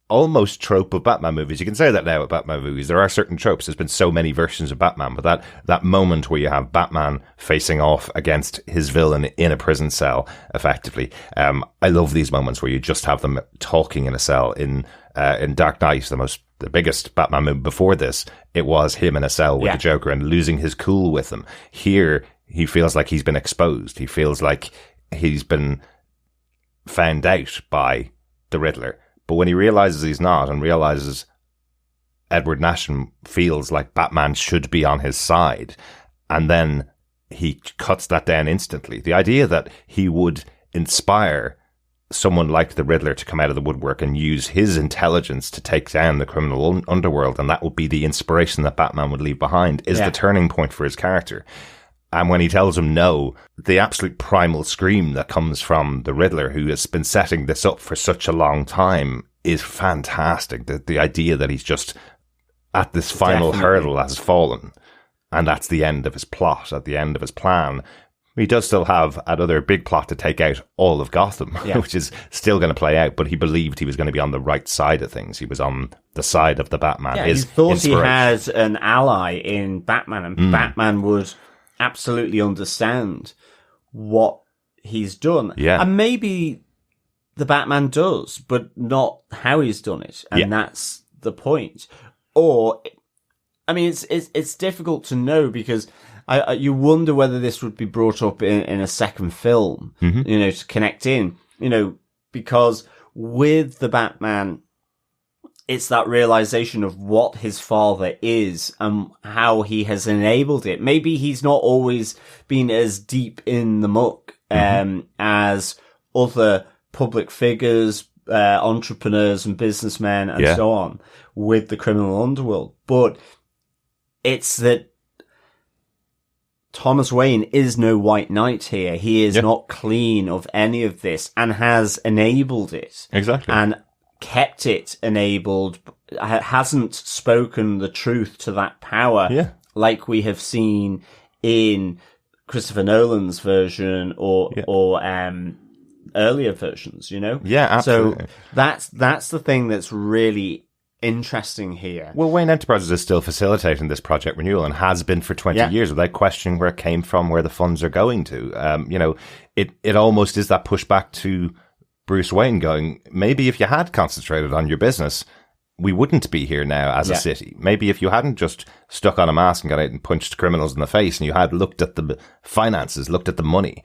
almost trope of Batman movies. You can say that now with Batman movies. There are certain tropes. There's been so many versions of Batman, but that moment where you have Batman facing off against his villain in a prison cell, effectively. I love these moments where you just have them talking in a cell. In Dark Knight, the biggest Batman movie before this, it was him in a cell with the Joker and losing his cool with him. Here, he feels like he's been exposed. He feels like he's been found out by the Riddler. But when he realizes he's not, and realizes Edward Nashton feels like Batman should be on his side, and then he cuts that down instantly. The idea that he would inspire someone like the Riddler to come out of the woodwork and use his intelligence to take down the criminal underworld, and that would be the inspiration that Batman would leave behind, is the turning point for his character. And when he tells him no, the absolute primal scream that comes from the Riddler, who has been setting this up for such a long time, is fantastic. The idea that he's just at this final hurdle has fallen, and that's the end of his plot, at the end of his plan. He does still have another big plot to take out all of Gotham, which is still going to play out, but he believed he was going to be on the right side of things. He was on the side of the Batman. He thought he had an ally in Batman, and Batman would absolutely understand what he's done. And maybe the Batman does, but not how he's done it. And that's the point. Or, I mean, it's difficult to know, because you wonder whether this would be brought up in a second film, to connect in, because with the Batman, it's that realization of what his father is and how he has enabled it. Maybe he's not always been as deep in the muck as other public figures, entrepreneurs and businessmen and so on with the criminal underworld. But it's that Thomas Wayne is no white knight here. He is not clean of any of this and has enabled it. Exactly. And kept it enabled, hasn't spoken the truth to that power like we have seen in Christopher Nolan's version or earlier versions, Yeah, absolutely. So that's the thing that's really interesting here. Well, Wayne Enterprises is still facilitating this project renewal and has been for 20 years without questioning where it came from, where the funds are going to. It almost is that pushback to Bruce Wayne going, maybe if you had concentrated on your business, we wouldn't be here now as a city. Maybe if you hadn't just stuck on a mask and got out and punched criminals in the face and you had looked at the finances, looked at the money,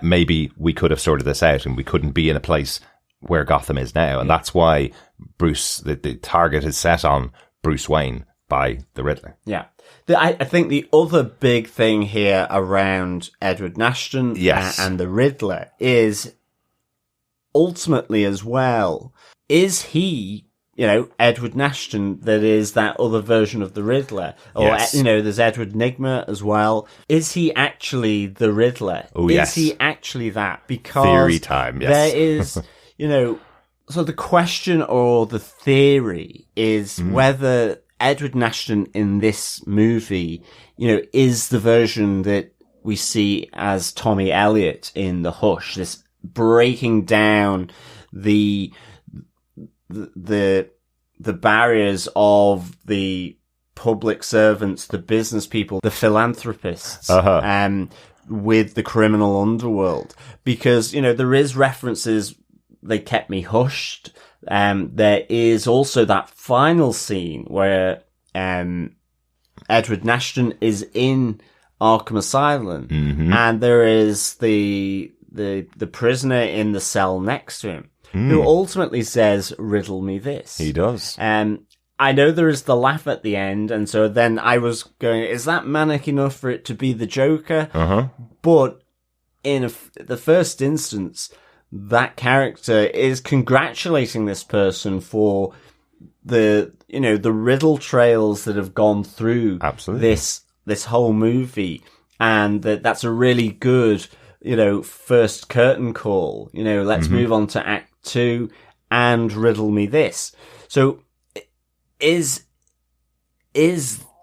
maybe we could have sorted this out and we couldn't be in a place where Gotham is now. And that's why the target is set on Bruce Wayne by the Riddler. Yeah. I think the other big thing here around Edward Nashton and the Riddler is ultimately as well, is he, Edward Nashton that is that other version of the Riddler? Or, there's Edward Nygma as well. Is he actually the Riddler? Oh, is he actually that? Because theory time, yes. There is, so the question or the theory is whether Edward Nashton in this movie, is the version that we see as Tommy Elliot in The Hush, this breaking down the barriers of the public servants, the business people, the philanthropists, with the criminal underworld. Because, there is references, they kept me hushed. There is also that final scene where, Edward Nashton is in Arkham Asylum, and there is the prisoner in the cell next to him, who ultimately says, "Riddle me this." He does. I know there is the laugh at the end, and so then I was going, is that manic enough for it to be the Joker? But in the first instance, that character is congratulating this person for the riddle trails that have gone through this whole movie, and that's a really good, first curtain call. Let's move on to Act 2 and riddle me this. So is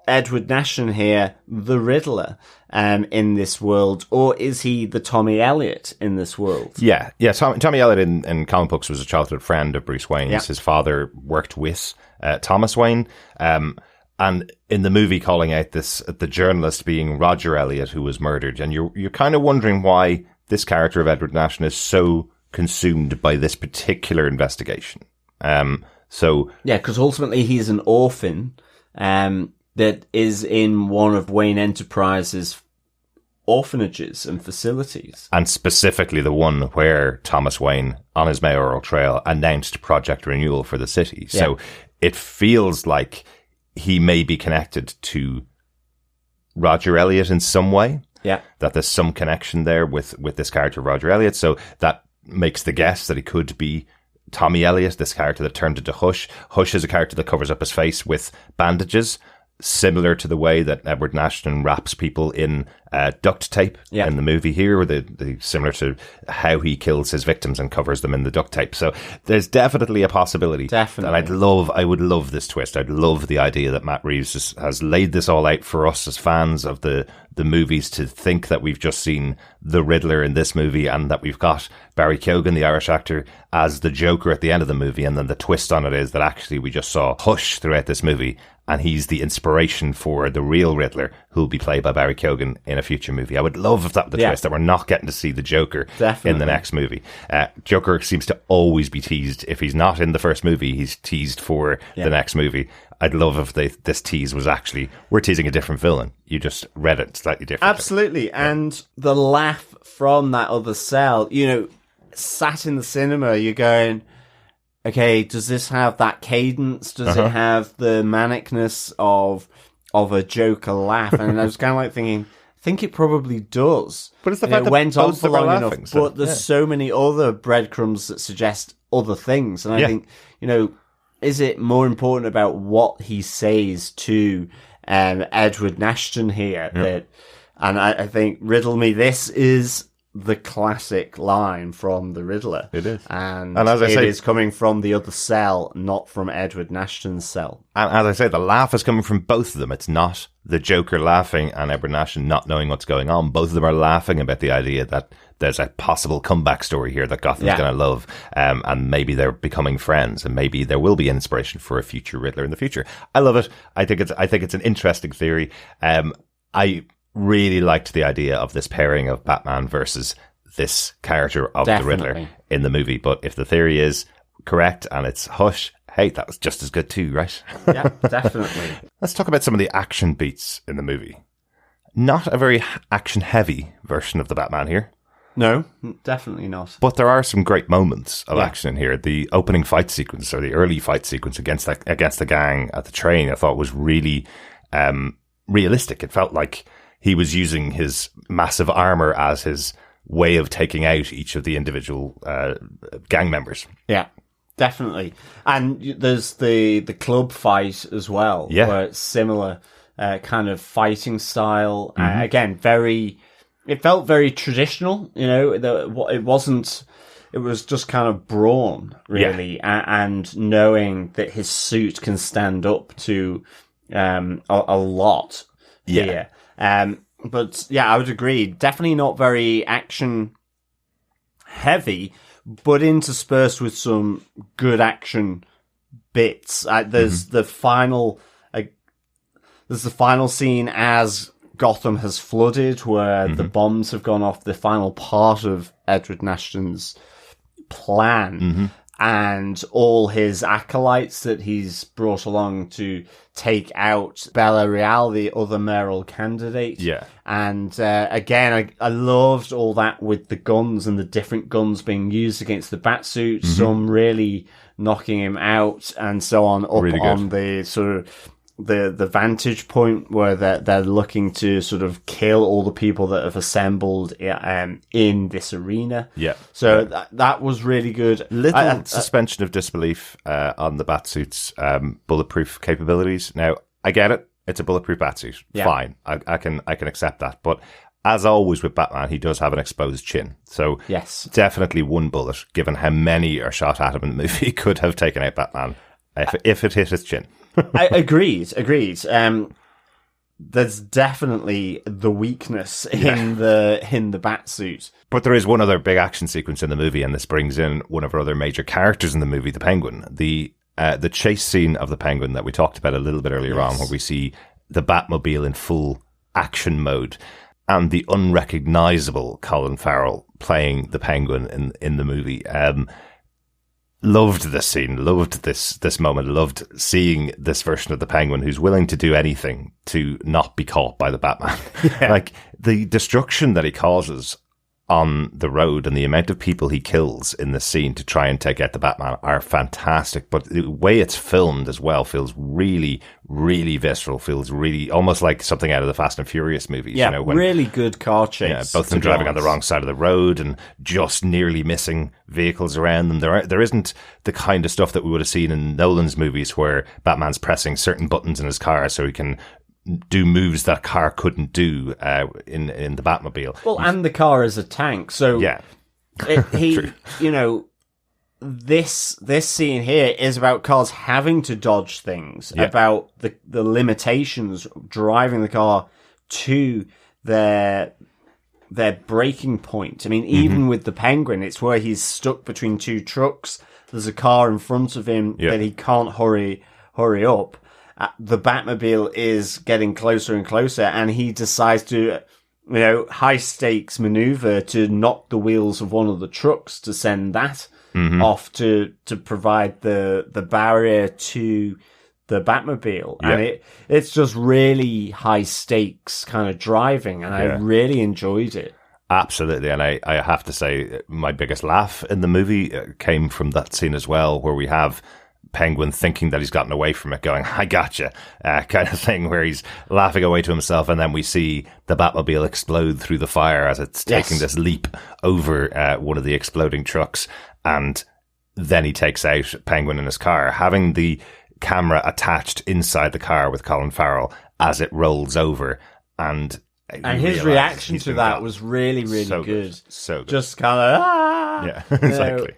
Edward Nashton here the Riddler in this world, or is he the Tommy Elliot in this world? Yeah. Tommy Elliot in comic books was a childhood friend of Bruce Wayne's. Yeah. His father worked with Thomas Wayne, and in the movie calling out the journalist being Roger Elliot, who was murdered, and you're kind of wondering why this character of Edward Nashton is so consumed by this particular investigation. Because ultimately he's an orphan that is in one of Wayne Enterprises' orphanages and facilities. And specifically the one where Thomas Wayne, on his mayoral trail, announced Project Renewal for the city. Yeah. So it feels like he may be connected to Roger Elliot in some way. Yeah. That there's some connection there with this character, Roger Elliot. So that makes the guess that he could be Tommy Elliot, this character that turned into Hush. Hush is a character that covers up his face with bandages, similar to the way that Edward Nashton wraps people in duct tape in the movie here, similar to how he kills his victims and covers them in the duct tape. So there's definitely a possibility. Definitely. And I would love this twist. I'd love the idea that Matt Reeves has laid this all out for us as fans of the movies, to think that we've just seen the Riddler in this movie and that we've got Barry Keoghan, the Irish actor, as the Joker at the end of the movie. And then the twist on it is that actually we just saw Hush throughout this movie, and he's the inspiration for the real Riddler, who'll be played by Barry Keoghan in a future movie. I would love if that were the twist, that we're not getting to see the Joker in the next movie. Joker seems to always be teased. If he's not in the first movie, he's teased for the next movie. I'd love if this tease was actually, we're teasing a different villain. You just read it slightly differently. Absolutely. Yeah. And the laugh from that other cell, sat in the cinema, you're going, okay, does this have that cadence? Does it have the manicness of a Joker laugh? And I was kind of like thinking, I think it probably does. But it's the fact it went on for long laughing, enough. But there's so many other breadcrumbs that suggest other things. And I think, is it more important about what he says to Edward Nashton here? And I think riddle me this is the classic line from the Riddler. It is. And as I say, is coming from the other cell, not from Edward Nashton's cell. And as I say, the laugh is coming from both of them. It's not the Joker laughing and Edward Nashton not knowing what's going on. Both of them are laughing about the idea that there's a possible comeback story here that Gotham's going to love. And maybe they're becoming friends, and maybe there will be inspiration for a future Riddler in the future. I love it. I think it's an interesting theory. I really liked the idea of this pairing of Batman versus this character of the Riddler in the movie. But if the theory is correct and it's Hush, hey, that was just as good too, right? Yeah, definitely. Let's talk about some of the action beats in the movie. Not a very action-heavy version of the Batman here. No, definitely not. But there are some great moments of action in here. The opening fight sequence, or the early fight sequence against the gang at the train, I thought was really realistic. It felt like he was using his massive armor as his way of taking out each of the individual gang members. Yeah, definitely. And there's the club fight as well, where it's similar kind of fighting style. Again, it felt very traditional, you know, it was just kind of brawn, really, and knowing that his suit can stand up to a lot here. But yeah, I would agree. Definitely not very action heavy, but interspersed with some good action bits. There's the final scene as Gotham has flooded, where the bombs have gone off, the final part of Edward Nashton's plan, and all his acolytes that he's brought along to take out Bella Real, the other mayoral candidate. Yeah. And again, I loved all that with the guns and the different guns being used against the Batsuit, some really knocking him out and so on, up really on the sort of the vantage point where they're looking to sort of kill all the people that have assembled in this arena. Yeah. So that was really good. Little suspension of disbelief on the Batsuit's bulletproof capabilities. Now, I get it. It's a bulletproof Batsuit. Yeah. Fine. I can accept that. But as always with Batman, he does have an exposed chin. So yes, definitely one bullet, given how many are shot at him in the movie, could have taken out Batman if it hit his chin. Agreed. There's definitely the weakness in the Batsuit. But there is one other big action sequence in the movie, and this brings in one of our other major characters in the movie, the Penguin. The chase scene of the Penguin that we talked about a little bit earlier on, where we see the Batmobile in full action mode, and the unrecognizable Colin Farrell playing the Penguin in the movie. Loved this scene, loved this moment, loved seeing this version of the Penguin who's willing to do anything to not be caught by the Batman. Yeah. Like, the destruction that he causes on the road and the amount of people he kills in the scene to try and take out the Batman are fantastic. But the way it's filmed as well feels really, really visceral, feels really almost like something out of the Fast and Furious movies. Yeah, really good car chase. Yeah, both of them driving on the wrong side of the road and just nearly missing vehicles around them. There isn't the kind of stuff that we would have seen in Nolan's movies where Batman's pressing certain buttons in his car so he can do moves that car couldn't do in the Batmobile. Well, and the car is a tank, so yeah, you know, this scene here is about cars having to dodge things, about the limitations driving the car to their breaking point. I mean, even with the Penguin, it's where he's stuck between two trucks. There's a car in front of him that he can't hurry up. The Batmobile is getting closer and closer, and he decides to, high stakes maneuver to knock the wheels of one of the trucks to send that off to provide the barrier to the Batmobile. Yeah. And it's just really high stakes kind of driving, and I really enjoyed it. Absolutely. And I have to say, my biggest laugh in the movie came from that scene as well, where we have Penguin thinking that he's gotten away from it, going, I gotcha, kind of thing, where he's laughing away to himself, and then we see the Batmobile explode through the fire as it's taking this leap over one of the exploding trucks, and then he takes out Penguin in his car, having the camera attached inside the car with Colin Farrell as it rolls over, and And his reaction to that was really, really so good. So good. Just kind of, yeah, exactly.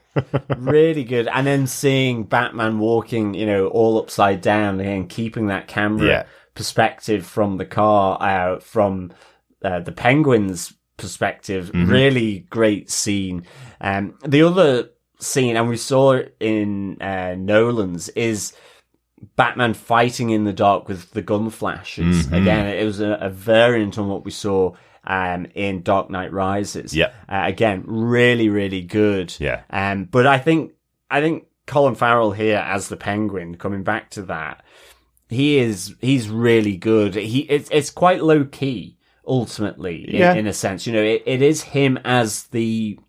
Really good. And then seeing Batman walking, all upside down and keeping that camera perspective from the car, from the Penguin's perspective. Really great scene. The other scene, and we saw it in Nolan's, is Batman fighting in the dark with the gun flashes. Again, it was a variant on what we saw in Dark Knight Rises. Yeah. Again, really, really good. Yeah. But I think Colin Farrell here as the Penguin, coming back to that, he's really good. It's quite low key ultimately in a sense. It is him as the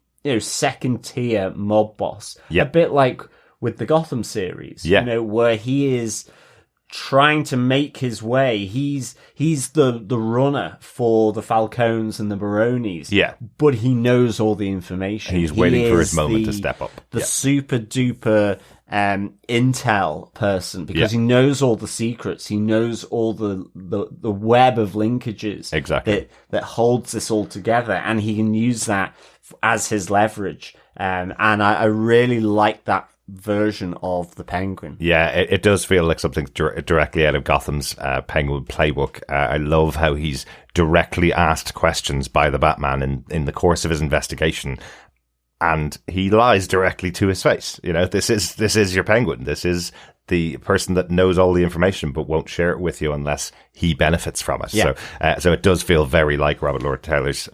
second tier mob boss. A bit like with the Gotham series, where he is trying to make his way. He's the runner for the Falcones and the Baronis. Yeah. But he knows all the information. And he's waiting for his moment to step up. The super duper intel person, because he knows all the secrets. He knows all the web of linkages exactly that holds this all together, and he can use that as his leverage. And I really like that version of the Penguin. Yeah, it does feel like something directly out of Gotham's Penguin playbook. I love how he's directly asked questions by the Batman in the course of his investigation, and he lies directly to his face. This is your Penguin. This is the person that knows all the information but won't share it with you unless he benefits from it. Yeah. So it does feel very like Robert Lord Taylor's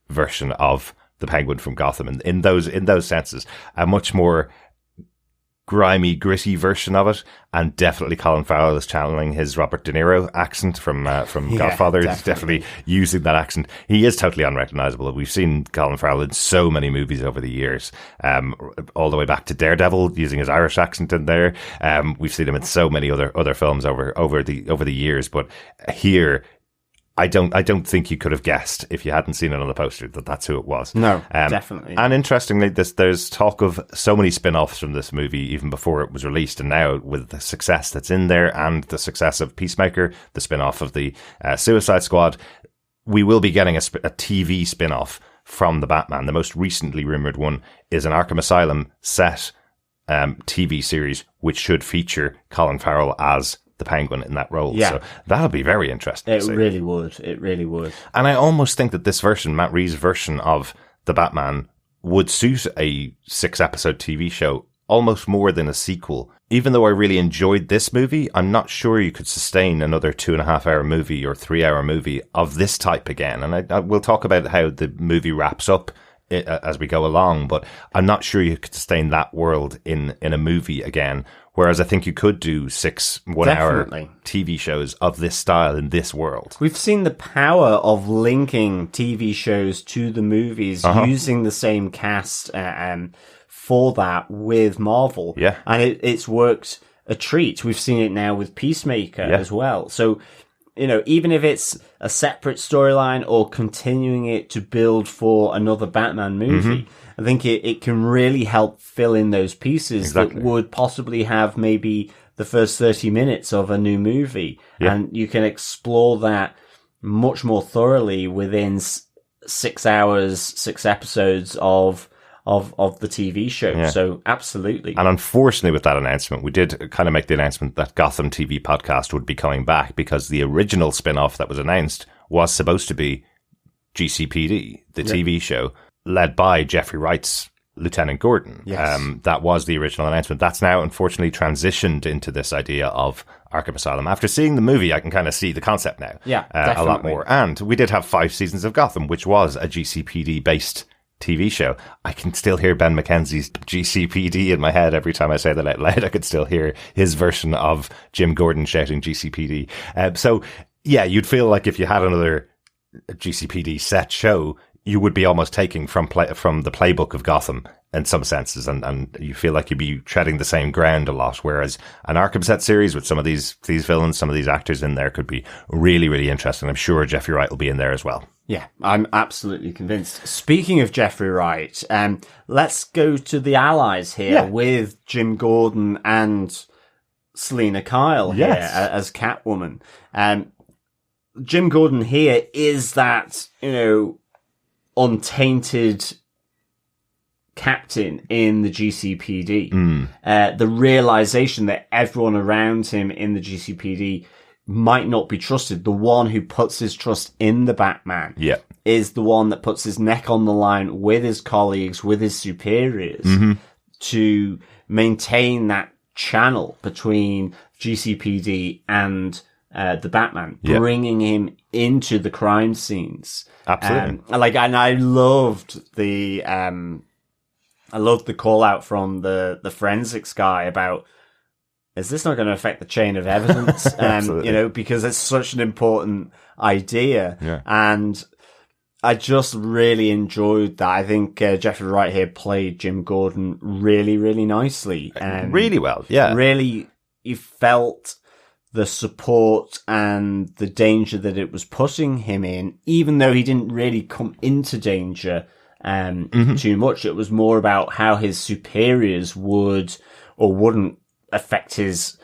version of the Penguin from Gotham, and in those senses, a much more grimy, gritty version of it, and definitely Colin Farrell is channeling his Robert De Niro accent from Godfather. He's definitely using that accent. He is totally unrecognizable. We've seen Colin Farrell in so many movies over the years, all the way back to Daredevil, using his Irish accent in there. We've seen him in so many other films over the years, but here, I don't think you could have guessed, if you hadn't seen it on the poster, that that's who it was. No, definitely. And interestingly, there's talk of so many spin-offs from this movie even before it was released, and now with the success that's in there and the success of Peacemaker, the spin-off of the Suicide Squad, we will be getting a TV spin-off from the Batman. The most recently rumoured one is an Arkham Asylum set TV series, which should feature Colin Farrell as the Penguin in that role. Yeah. So that'll be very interesting. It really would. And I almost think that this version, Matt Reeves' version of the Batman, would suit a 6-episode TV show almost more than a sequel. Even though I really enjoyed this movie, I'm not sure you could sustain another 2.5-hour movie or 3-hour movie of this type again. And I will talk about how the movie wraps up as we go along, but I'm not sure you could sustain that world in a movie again. Whereas I think you could do 6 one-hour TV shows of this style in this world. We've seen the power of linking TV shows to the movies using the same cast for that with Marvel. Yeah. And it's worked a treat. We've seen it now with Peacemaker as well. So, even if it's a separate storyline or continuing it to build for another Batman movie, I think it can really help fill in those pieces that would possibly have maybe the first 30 minutes of a new movie. Yeah. And you can explore that much more thoroughly within 6 hours, 6 episodes of the TV show. Yeah. So absolutely. And unfortunately with that announcement, we did kind of make the announcement that Gotham TV podcast would be coming back, because the original spin-off that was announced was supposed to be GCPD, the TV show, led by Jeffrey Wright's Lieutenant Gordon. Yes. That was the original announcement. That's now unfortunately transitioned into this idea of Arkham Asylum. After seeing the movie, I can kind of see the concept now. Yeah, a lot more. And we did have 5 seasons of Gotham, which was a GCPD-based TV show. I can still hear Ben McKenzie's GCPD in my head every time I say that out loud. I could still hear his version of Jim Gordon shouting GCPD. So, yeah, you'd feel like if you had another GCPD set show, you would be almost taking from the playbook of Gotham in some senses, and you feel like you'd be treading the same ground a lot, whereas an Arkham set series with some of these villains, some of these actors in there could be really, really interesting. I'm sure Jeffrey Wright will be in there as well. Yeah, I'm absolutely convinced. Speaking of Jeffrey Wright, let's go to the allies here with Jim Gordon and Selena Kyle here as Catwoman. Jim Gordon here is that, untainted captain in the GCPD. The realization that everyone around him in the GCPD might not be trusted. The one who puts his trust in the Batman is the one that puts his neck on the line with his colleagues, with his superiors, to maintain that channel between GCPD and the Batman, bringing him into the crime scenes. Absolutely. And I loved the call out from the forensics guy about, is this not going to affect the chain of evidence? Because it's such an important idea. Yeah. And I just really enjoyed that. I think Jeffrey Wright here played Jim Gordon really, really nicely. Really well, yeah. Really, you felt the support and the danger that it was putting him in, even though he didn't really come into danger too much. It was more about how his superiors would or wouldn't affect his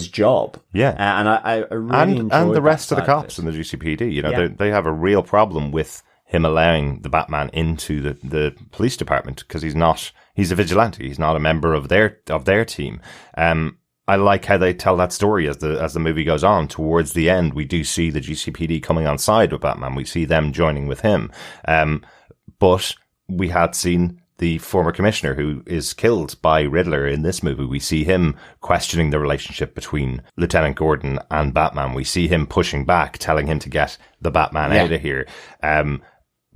job. Yeah. And I really enjoyed and the rest of the it. cops in the GCPD, they have a real problem with him allowing the Batman into the police department because he's a vigilante. He's not a member of their team. I like how they tell that story as the movie goes on. Towards the end, we do see the GCPD coming on side with Batman. We see them joining with him. But we had seen the former commissioner who is killed by Riddler in this movie. We see him questioning the relationship between Lieutenant Gordon and Batman. We see him pushing back, telling him to get the Batman out of here.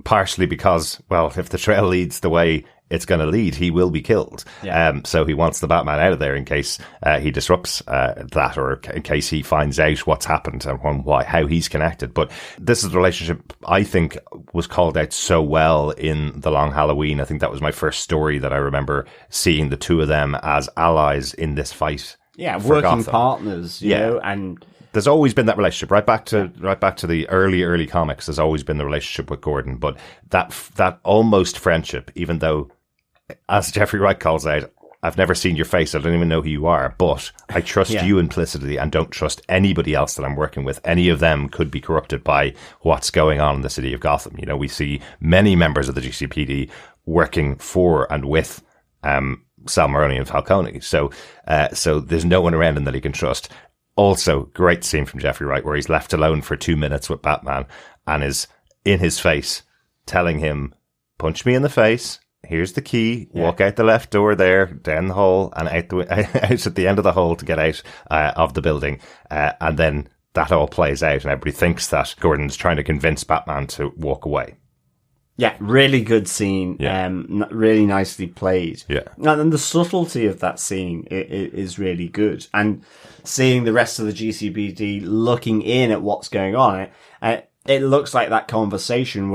Partially because, well, if the trail leads the way it's going to lead, he will be killed. Yeah. So he wants the Batman out of there in case he disrupts that, or in case he finds out what's happened and how he's connected. But this is the relationship I think was called out so well in The Long Halloween. I think that was my first story that I remember seeing the two of them as allies in this fight. Yeah, working partners, you know, and there's always been that relationship right back to the early comics. There's always been the relationship with Gordon, but that almost friendship, even though, as Jeffrey Wright calls out, I've never seen your face. I don't even know who you are, but I trust you implicitly and don't trust anybody else that I'm working with. Any of them could be corrupted by what's going on in the city of Gotham. You know, we see many members of the GCPD working for and with Sal Maroni and Falcone. So there's no one around him that he can trust. Also, great scene from Jeffrey Wright where he's left alone for 2 minutes with Batman and is in his face telling him, punch me in the face. Here's the key. Walk out the left door there, down the hole, and out at the end of the hole to get out of the building. And then that all plays out, and everybody thinks that Gordon's trying to convince Batman to walk away. Yeah, really good scene. Really nicely played. Yeah. And the subtlety of that scene is really good. And seeing the rest of the GCPD looking in at what's going on, it looks like that conversation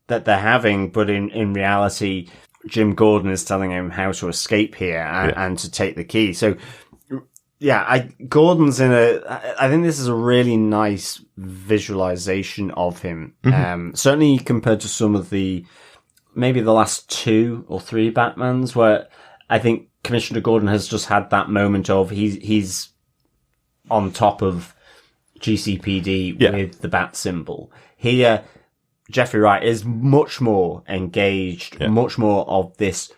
that they're having, but in reality, Jim Gordon is telling him how to escape here and to take the key. So, Gordon's I think this is a really nice visualization of him. Certainly compared to some of maybe the last 2 or 3 Batmans, where I think Commissioner Gordon has just had that moment of he's on top of GCPD with the bat symbol. Here, Jeffrey Wright is much more engaged, much more of this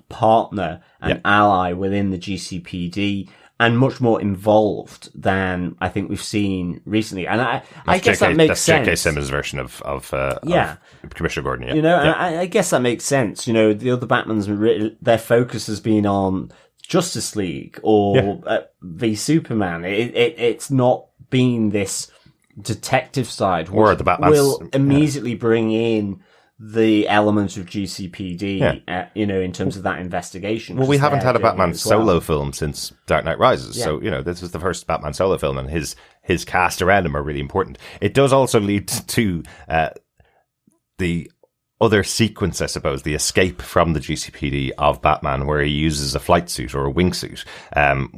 partner and ally within the GCPD, and much more involved than I think we've seen recently. And I guess that makes sense. J.K. Simmons' version of Commissioner Gordon. You know, and I guess that makes sense. You know, the other Batmans, their focus has been on Justice League or v Superman. It's not been this detective side, or the Batman will immediately bring in the element of GCPD, in terms of that investigation. Well, we haven't had a Batman solo film since Dark Knight Rises, so this is the first Batman solo film, and his cast around him are really important. It does also lead to the other sequence, I suppose, the escape from the GCPD of Batman, where he uses a flight suit or a wingsuit,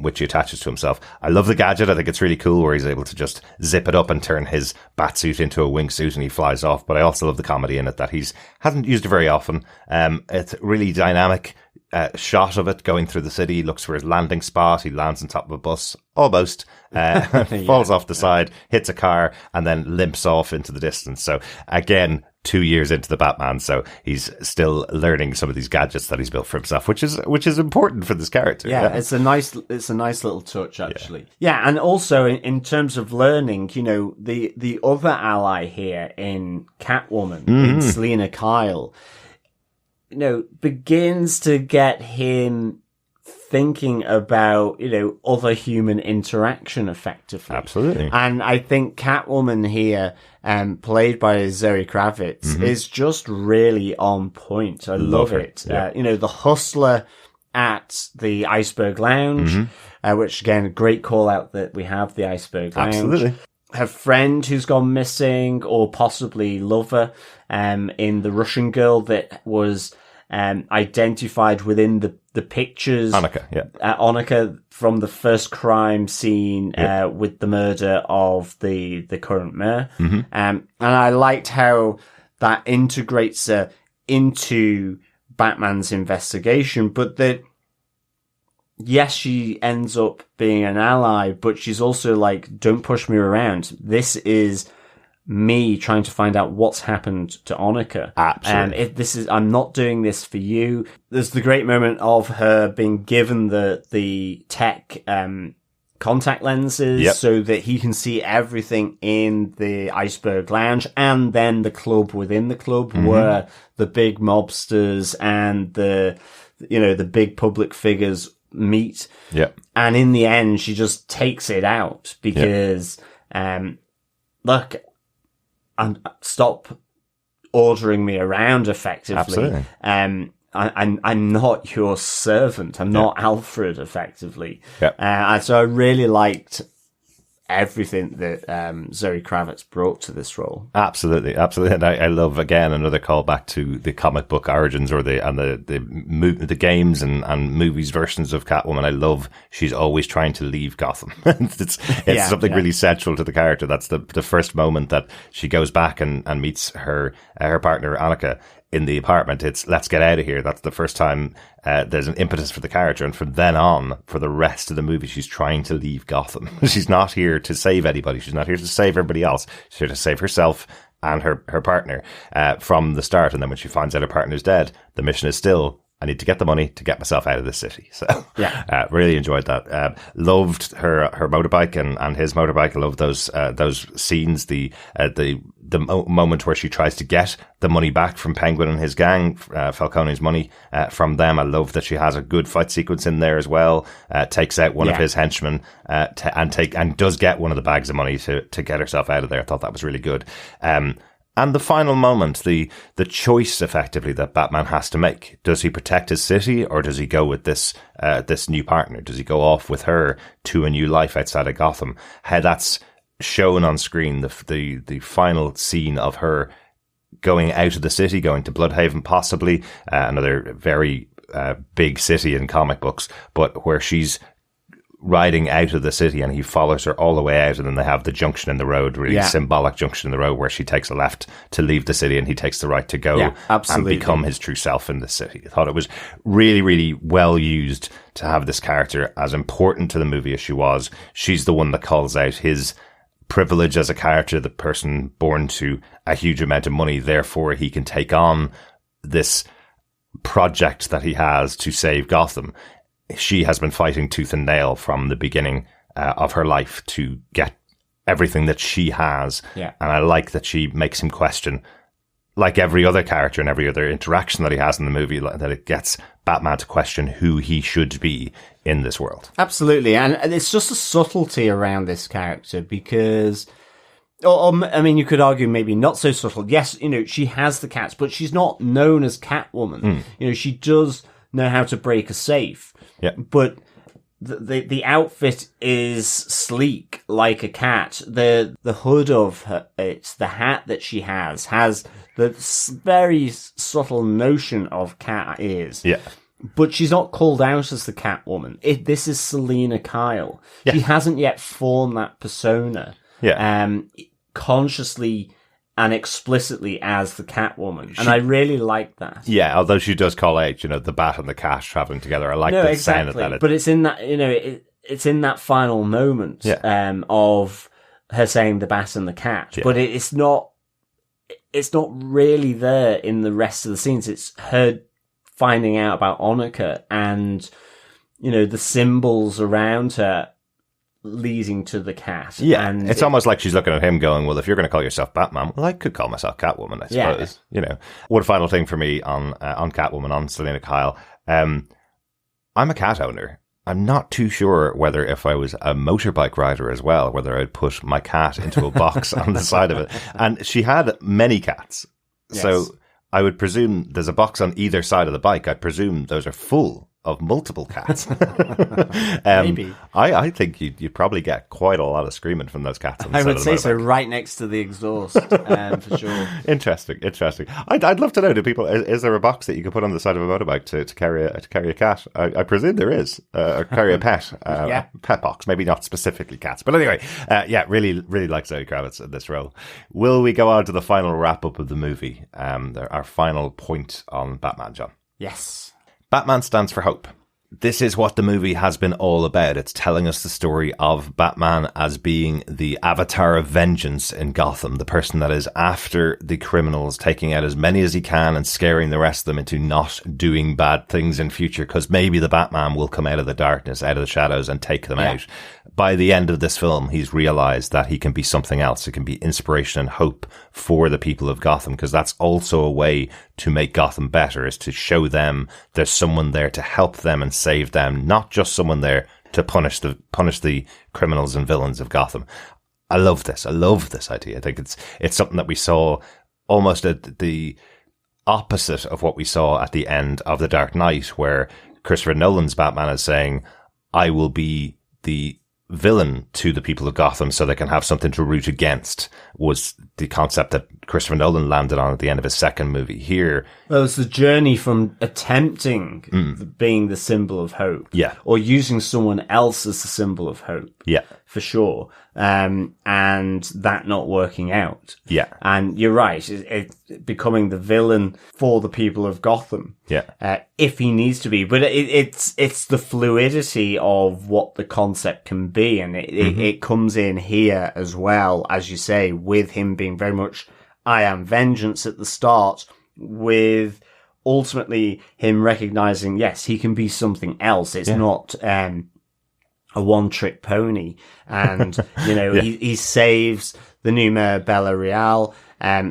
which he attaches to himself. I love the gadget. I think it's really cool where he's able to just zip it up and turn his batsuit into a wingsuit and he flies off. But I also love the comedy in it that hasn't used it very often. It's really dynamic. shot of it going through the city. He looks for his landing spot. He lands on top of a bus, almost, falls off the side, hits a car, and then limps off into the distance. So again, 2 years into the Batman, so he's still learning some of these gadgets that he's built for himself, which is important for this character. Yeah, it's a nice little touch, actually. Yeah, and also in terms of learning, you know, the other ally here in Catwoman, in Selina Kyle, you know, begins to get him thinking about, you know, other human interaction effectively. Absolutely. And I think Catwoman here, played by Zoe Kravitz, is just really on point. I love it. Yeah. You know, the hustler at the Iceberg Lounge, which again, a great call out that we have the Iceberg Lounge. Absolutely. Her friend who's gone missing, or possibly lover, in the Russian girl that was identified within the pictures. Annika, yeah. Annika from the first crime scene with the murder of the current mayor. And I liked how that integrates her into Batman's investigation, but that, yes, she ends up being an ally, but she's also like, don't push me around. This is me trying to find out what's happened to Annika. Absolutely. I'm not doing this for you. There's the great moment of her being given the tech, contact lenses so that he can see everything in the Iceberg Lounge, and then the club within the club where the big mobsters and the big public figures meet. Yeah. And in the end, she just takes it out because, look, stop ordering me around effectively. Absolutely. I'm not your servant. I'm not Alfred effectively. Yeah. And so I really liked everything that Zoe Kravitz brought to this role. Absolutely. And I love, again, another callback to the comic book origins or the games and movies versions of Catwoman. I love she's always trying to leave Gotham. it's something really central to the character. That's the first moment that she goes back and meets her partner Annika in the apartment. It's let's get out of here. That's the first time there's an impetus for the character, and from then on, for the rest of the movie, she's trying to leave Gotham. She's not here to save anybody. She's not here to save everybody else. She's here to save herself and her partner from the start. And then when she finds out her partner's dead, the mission is still, I need to get the money to get myself out of this city. So, really enjoyed that. Loved her motorbike and his motorbike. I love those scenes. The moment where she tries to get the money back from Penguin and his gang, Falcone's money, from them. I love that she has a good fight sequence in there as well. Takes out one of his henchmen, and does get one of the bags of money to get herself out of there. I thought that was really good. And the final moment, the choice effectively that Batman has to make. Does he protect his city, or does he go with this new partner? Does he go off with her to a new life outside of Gotham? How that's shown on screen, the final scene of her going out of the city, going to Bloodhaven, possibly, another very big city in comic books, but where she's riding out of the city and he follows her all the way out, and then they have the junction in the road, really symbolic junction in the road, where she takes a left to leave the city and he takes the right to go and become his true self in the city. I thought it was really, really well used to have this character, as important to the movie as she was. She's the one that calls out his privilege as a character, the person born to a huge amount of money, therefore he can take on this project that he has to save Gotham. She has been fighting tooth and nail from the beginning of her life to get everything that she has. Yeah. And I like that she makes him question, like every other character and every other interaction that he has in the movie, that it gets Batman to question who he should be in this world. Absolutely. And it's just a subtlety around this character because, I mean, you could argue maybe not so subtle. Yes, she has the cats, but she's not known as Catwoman. She does know how to break a safe. Yeah. But the outfit is sleek like a cat. The hood of the hat that she has the very subtle notion of cat ears. Yeah. But she's not called out as the Catwoman. This is Selina Kyle. Yeah. She hasn't yet formed that persona. Yeah. Consciously and explicitly as the Catwoman. And I really like that. Yeah, although she does call out, the bat and the cat traveling together. I like the sound of that. But it's in that, it's in that final moment of her saying the bat and the cat. Yeah. But it's not really there in the rest of the scenes. It's her finding out about Onika and, the symbols around her leading to the cat. Yeah, and it's almost like she's looking at him going, well, if you're going to call yourself Batman, well, I could call myself Catwoman, I suppose. Yeah. One final thing for me on Catwoman, on Selina Kyle. I'm a cat owner. I'm not too sure whether if I was a motorbike rider as well, whether I'd put my cat into a box on the side of it. And she had many cats. Yes. So I would presume there's a box on either side of the bike. I presume those are full of multiple cats. Maybe. I think you'd probably get quite a lot of screaming from those cats. On the I side would of the say motorbike. so, right next to the exhaust, for sure. Interesting. I'd love to know, do people, is there a box that you could put on the side of a motorbike to carry a cat? I presume there is, or carry a pet, a pet box, maybe not specifically cats. But anyway, really, really like Zoe Kravitz in this role. Will we go on to the final wrap up of the movie? Our final point on Batman, John. Yes. Batman stands for hope. This is what the movie has been all about. It's telling us the story of Batman as being the avatar of vengeance in Gotham, the person that is after the criminals, taking out as many as he can and scaring the rest of them into not doing bad things in future, because maybe the Batman will come out of the darkness, out of the shadows, and take them out. By the end of this film, he's realized that he can be something else. It can be inspiration and hope for the people of Gotham, because that's also a way to make Gotham better, is to show them there's someone there to help them and save them, not just someone there to punish the criminals and villains of Gotham. I love this idea. I think it's something that we saw almost at the opposite of what we saw at the end of The Dark Knight, where Christopher Nolan's Batman is saying, I will be the villain to the people of Gotham so they can have something to root against, was the concept that Christopher Nolan landed on at the end of his second movie. Here, well, it's the journey from attempting being the symbol of hope, or using someone else as the symbol of hope, for sure, and that not working out. And you're right, it's becoming the villain for the people of Gotham, if he needs to be. But it's the fluidity of what the concept can be, and it comes in here as well, as you say, with him being very much I am vengeance at the start, with ultimately him recognizing, yes, he can be something else. It's not a one-trick pony. And, he saves the new mayor, Bella Real.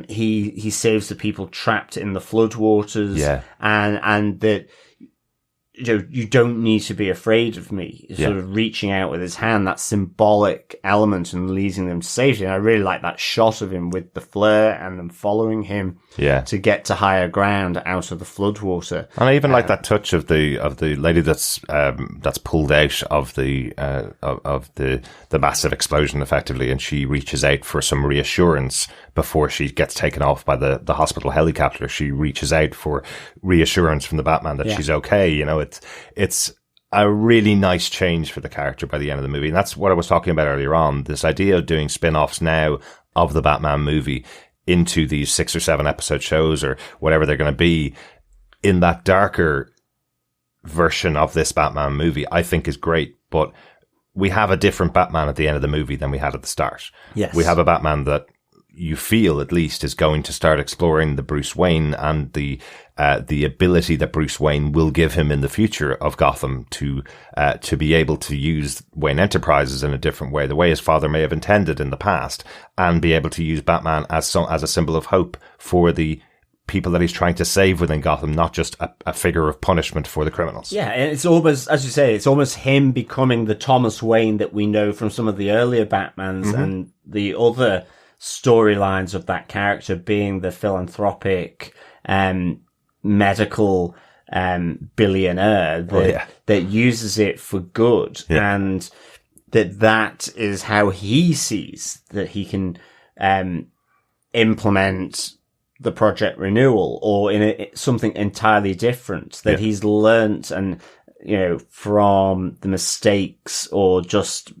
He saves the people trapped in the floodwaters. And that, you don't need to be afraid of me. Sort of reaching out with his hand, that symbolic element, and leading them to safety. And I really like that shot of him with the flare and them following him to get to higher ground out of the floodwater. And I even like that touch of the lady that's pulled out of the massive explosion effectively, and she reaches out for some reassurance before she gets taken off by the hospital helicopter. She reaches out for reassurance from the Batman that she's okay. It's a really nice change for the character by the end of the movie. And that's what I was talking about earlier on. This idea of doing spin-offs now of the Batman movie into these 6 or 7 episode shows or whatever they're going to be in that darker version of this Batman movie, I think is great. But we have a different Batman at the end of the movie than we had at the start. Yes. We have a Batman that you feel at least is going to start exploring the Bruce Wayne and the ability that Bruce Wayne will give him in the future of Gotham to be able to use Wayne Enterprises in a different way, the way his father may have intended in the past, and be able to use Batman as a symbol of hope for the people that he's trying to save within Gotham, not just a figure of punishment for the criminals. Yeah, and it's almost, as you say, it's almost him becoming the Thomas Wayne that we know from some of the earlier Batmans and the other storylines of that character, being the philanthropic medical billionaire that uses it for good, and that is how he sees that he can implement the Project Renewal, or in something entirely different that he's learnt, and from the mistakes or just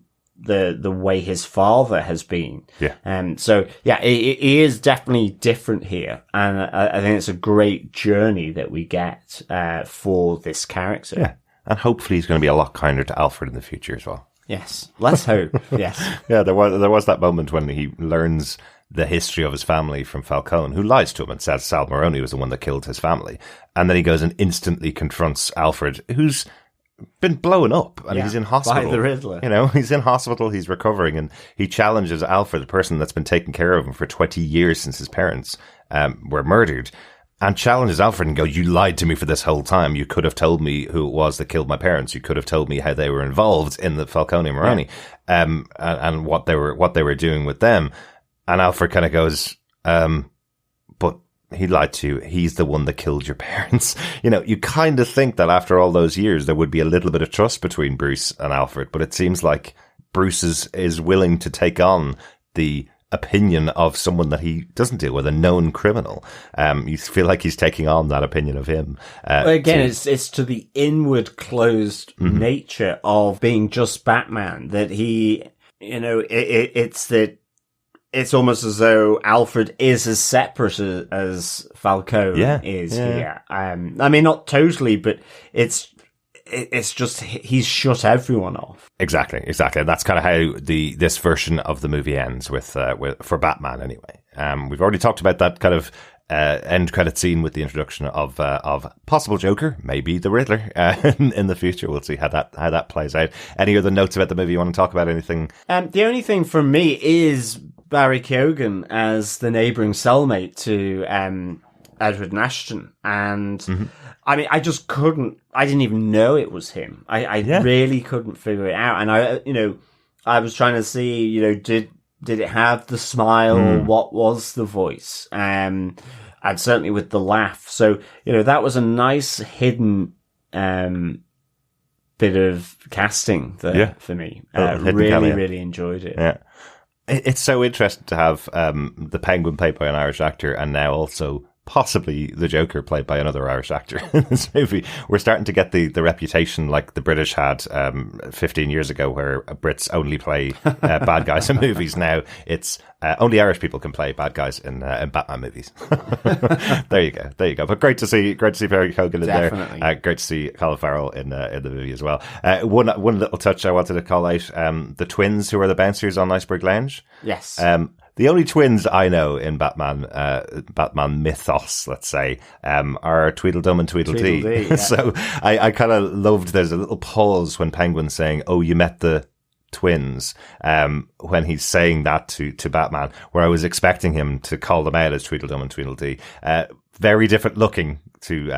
the way his father has been. Yeah. So yeah, it is definitely different here. And I think it's a great journey that we get, for this character. Yeah. And hopefully he's going to be a lot kinder to Alfred in the future as well. Yes. Let's hope. Yes. Yeah, there was that moment when he learns the history of his family from Falcone, who lies to him and says Sal Maroni was the one that killed his family. And then he goes and instantly confronts Alfred, who's been blown up and he's in hospital. By the Riddler. You know, he's in hospital, he's recovering, and he challenges Alfred, the person that's been taking care of him for 20 years since his parents were murdered, and challenges Alfred and goes, you lied to me for this whole time. You could have told me who it was that killed my parents. You could have told me how they were involved in the Falcone Maroni, and what they were doing with them. And Alfred kind of goes, but he lied to you. He's the one that killed your parents. You know, you kind of think that after all those years, there would be a little bit of trust between Bruce and Alfred, but it seems like Bruce is willing to take on the opinion of someone that he doesn't deal with, a known criminal. You feel like he's taking on that opinion of him. Well, again, it's to the inward closed nature of being just Batman that he, you know, it's that it's almost as though Alfred is as separate as Falcone is here. I mean, not totally, but it's just he's shut everyone off. Exactly. And that's kind of how this version of the movie ends with for Batman anyway. We've already talked about that kind of end credit scene with the introduction of possible Joker, maybe the Riddler in the future. We'll see how that plays out. Any other notes about the movie you want to talk about? Anything? The only thing from me is Barry Keoghan as the neighbouring cellmate to Edward Ashton, and I mean, I didn't even know it was him. I really couldn't figure it out, and I was trying to see, did it have the smile? What was the voice? And certainly with the laugh. So, that was a nice hidden bit of casting there for me. Really enjoyed it. Yeah. It's so interesting to have the Penguin played by an Irish actor, and now also possibly the Joker played by another Irish actor in this movie. We're starting to get the reputation like the British had 15 years ago, where Brits only play bad guys in movies. Now it's only Irish people can play bad guys in Batman movies. There you go. But great to see Barry Keoghan in there. Great to see Colin Farrell in the movie as well. One little touch I wanted to call out: the twins who are the bouncers on Iceberg Lounge. Yes. The only twins I know in Batman mythos, let's say, are Tweedledum and Tweedledee. Tweedledee, yeah. So I kind of loved, there's a little pause when Penguin's saying, "Oh, you met the twins," when he's saying that to Batman, where I was expecting him to call them out as Tweedledum and Tweedledee. Very different looking to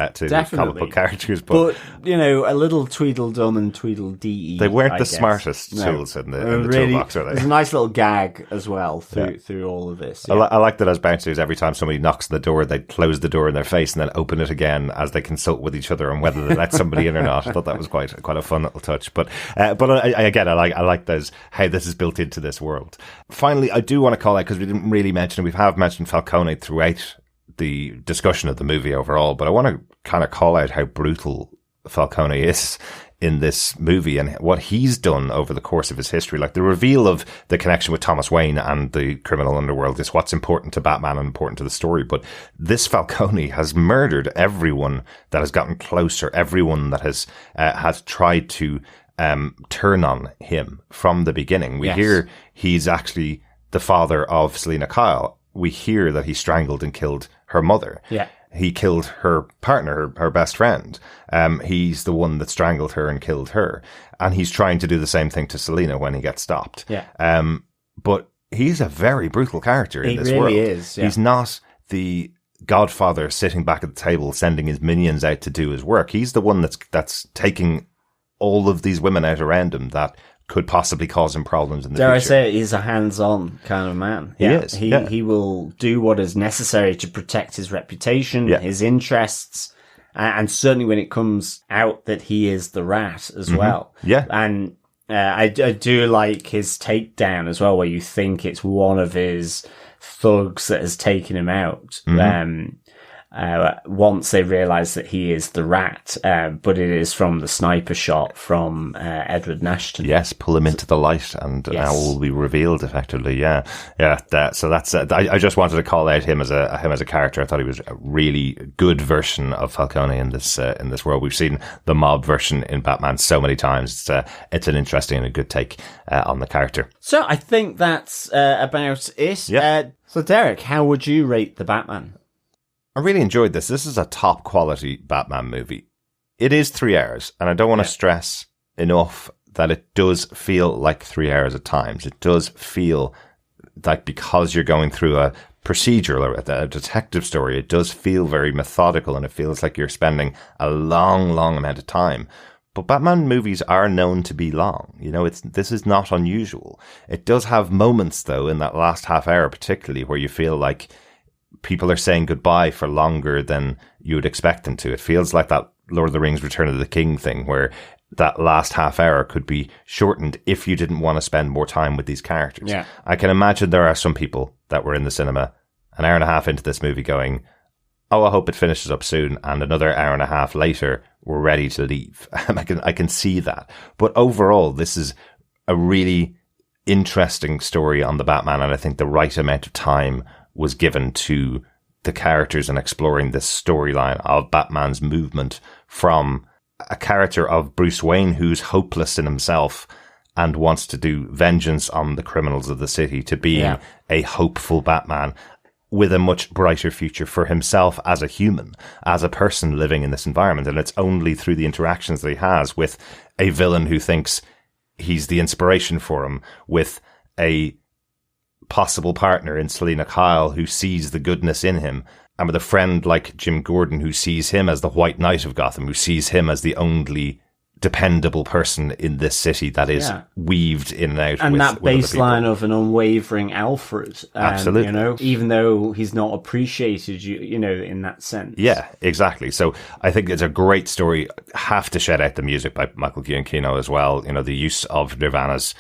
comic book characters, but a little Tweedledum and Tweedledee. They weren't the smartest tools in the toolbox, are they? There's a nice little gag as well through all of this. Yeah. I like that as bouncers, every time somebody knocks on the door, they close the door in their face and then open it again as they consult with each other on whether they let somebody in or not. I thought that was quite a fun little touch. But I like those, how this is built into this world. Finally, I do want to call out, because we didn't really mention it, we have mentioned Falcone throughout the discussion of the movie overall, but I want to kind of call out how brutal Falcone is in this movie and what he's done over the course of his history. Like, the reveal of the connection with Thomas Wayne and the criminal underworld is what's important to Batman and important to the story. But this Falcone has murdered everyone that has gotten closer, everyone that has tried to turn on him from the beginning. We hear he's actually the father of Selena Kyle. We hear that he strangled and killed her mother. Yeah. He killed her partner, her best friend. He's the one that strangled her and killed her. And he's trying to do the same thing to Selena when he gets stopped. Yeah. But he's a very brutal character in this world. He really is. Yeah. He's not the godfather sitting back at the table, sending his minions out to do his work. He's the one that's taking all of these women out around him that could possibly cause him problems in the future. Dare I say it, he's a hands-on kind of man. He is. He will do what is necessary to protect his reputation, his interests, and certainly when it comes out that he is the Rat as well. Yeah. And I do like his takedown as well, where you think it's one of his thugs that has taken him out. once they realize that he is the Rat, but it is from the sniper shot from Edward Nashton. Yes, pull him into the light, and now will be revealed effectively. Yeah. So that's. I just wanted to call out him as a character. I thought he was a really good version of Falcone in this world. We've seen the mob version in Batman so many times. It's an interesting and a good take on the character. So I think that's about it. Yeah. So Derek, how would you rate the Batman? I really enjoyed this. This is a top quality Batman movie. It is 3 hours, and I don't want to stress enough that it does feel like 3 hours at times. It does feel like, because you're going through a procedural or a detective story, it does feel very methodical, and it feels like you're spending a long, long amount of time. But Batman movies are known to be long. This is not unusual. It does have moments, though, in that last half hour particularly, where you feel like people are saying goodbye for longer than you would expect them to. It feels like that Lord of the Rings Return of the King thing, where that last half hour could be shortened if you didn't want to spend more time with these characters. Yeah. I can imagine there are some people that were in the cinema an hour and a half into this movie going, oh, I hope it finishes up soon, and another hour and a half later, we're ready to leave. I can see that. But overall, this is a really interesting story on the Batman, and I think the right amount of time was given to the characters and exploring this storyline of Batman's movement from a character of Bruce Wayne who's hopeless in himself and wants to do vengeance on the criminals of the city, to being a hopeful Batman with a much brighter future for himself as a human, as a person living in this environment. And it's only through the interactions that he has with a villain who thinks he's the inspiration for him, with a possible partner in Selena Kyle who sees the goodness in him, and with a friend like Jim Gordon who sees him as the White Knight of Gotham, who sees him as the only dependable person in this city that is weaved in and out. And with, that with baseline of an unwavering Alfred. Absolutely. Even though he's not appreciated, in that sense. Yeah, exactly. So I think it's a great story. Have to shout out the music by Michael Giacchino as well. The use of Nirvana's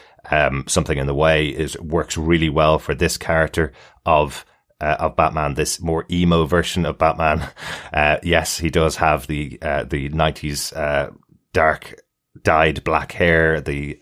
Something in the Way works really well for this character of Batman, this more emo version of Batman. Yes, he does have the 90s dark dyed black hair. The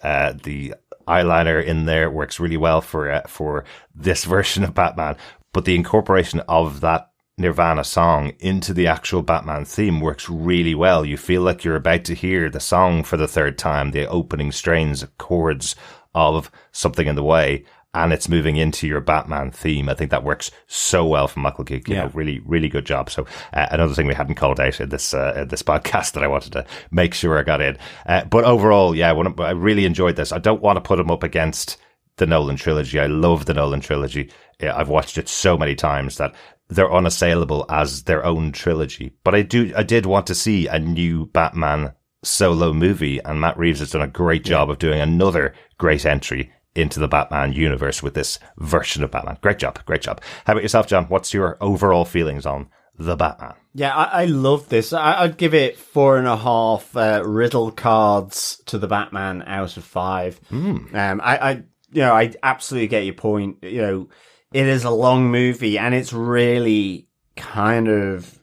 eyeliner in there works really well for this version of Batman. But the incorporation of that Nirvana song into the actual Batman theme works really well. You feel like you're about to hear the song for the third time, the opening strains, chords of Something in the Way, and it's moving into your Batman theme. I think that works so well from Michael Giacchino. Really, really good job. So another thing we hadn't called out in this podcast that I wanted to make sure I got in. But overall, I really enjoyed this. I don't want to put him up against the Nolan trilogy. I love the Nolan trilogy. I've watched it so many times that they're unassailable as their own trilogy. But I did want to see a new Batman solo movie, and Matt Reeves has done a great job of doing another great entry into the Batman universe with this version of Batman. Great job. How about yourself, John? What's your overall feelings on the Batman? Yeah, I love this. I'd give it 4.5 riddle cards to the Batman out of 5. I absolutely get your point. It is a long movie, and it's really kind of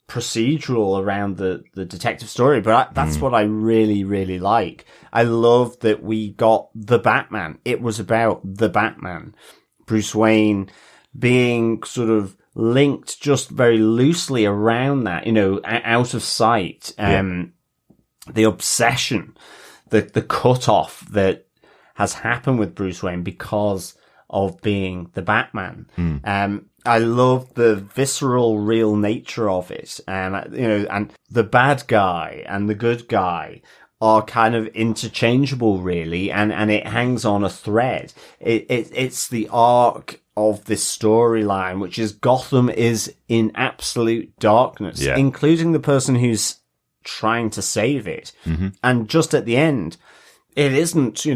procedural around the detective story, but that's what I really, really like. I love that we got the Batman. It was about the Batman. Bruce Wayne being sort of linked just very loosely around that, out of sight. The obsession, the cut-off that has happened with Bruce Wayne because of being the Batman. I love the visceral, real nature of it. And the bad guy and the good guy are kind of interchangeable, really, and it hangs on a thread. It's the arc of this storyline, which is Gotham is in absolute darkness, including the person who's trying to save it. And just at the end, it isn't,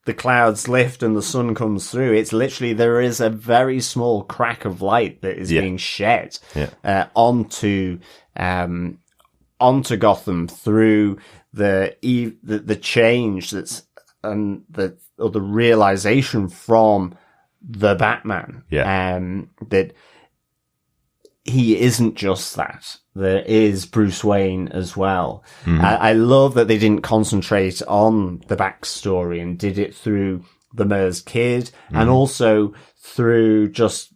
the clouds lift and the sun comes through. It's literally, there is a very small crack of light that is being shed onto Gotham through the change that's the realization from the Batman. That he isn't just that. There is Bruce Wayne as well. I love that they didn't concentrate on the backstory and did it through the mayor's kid and also through just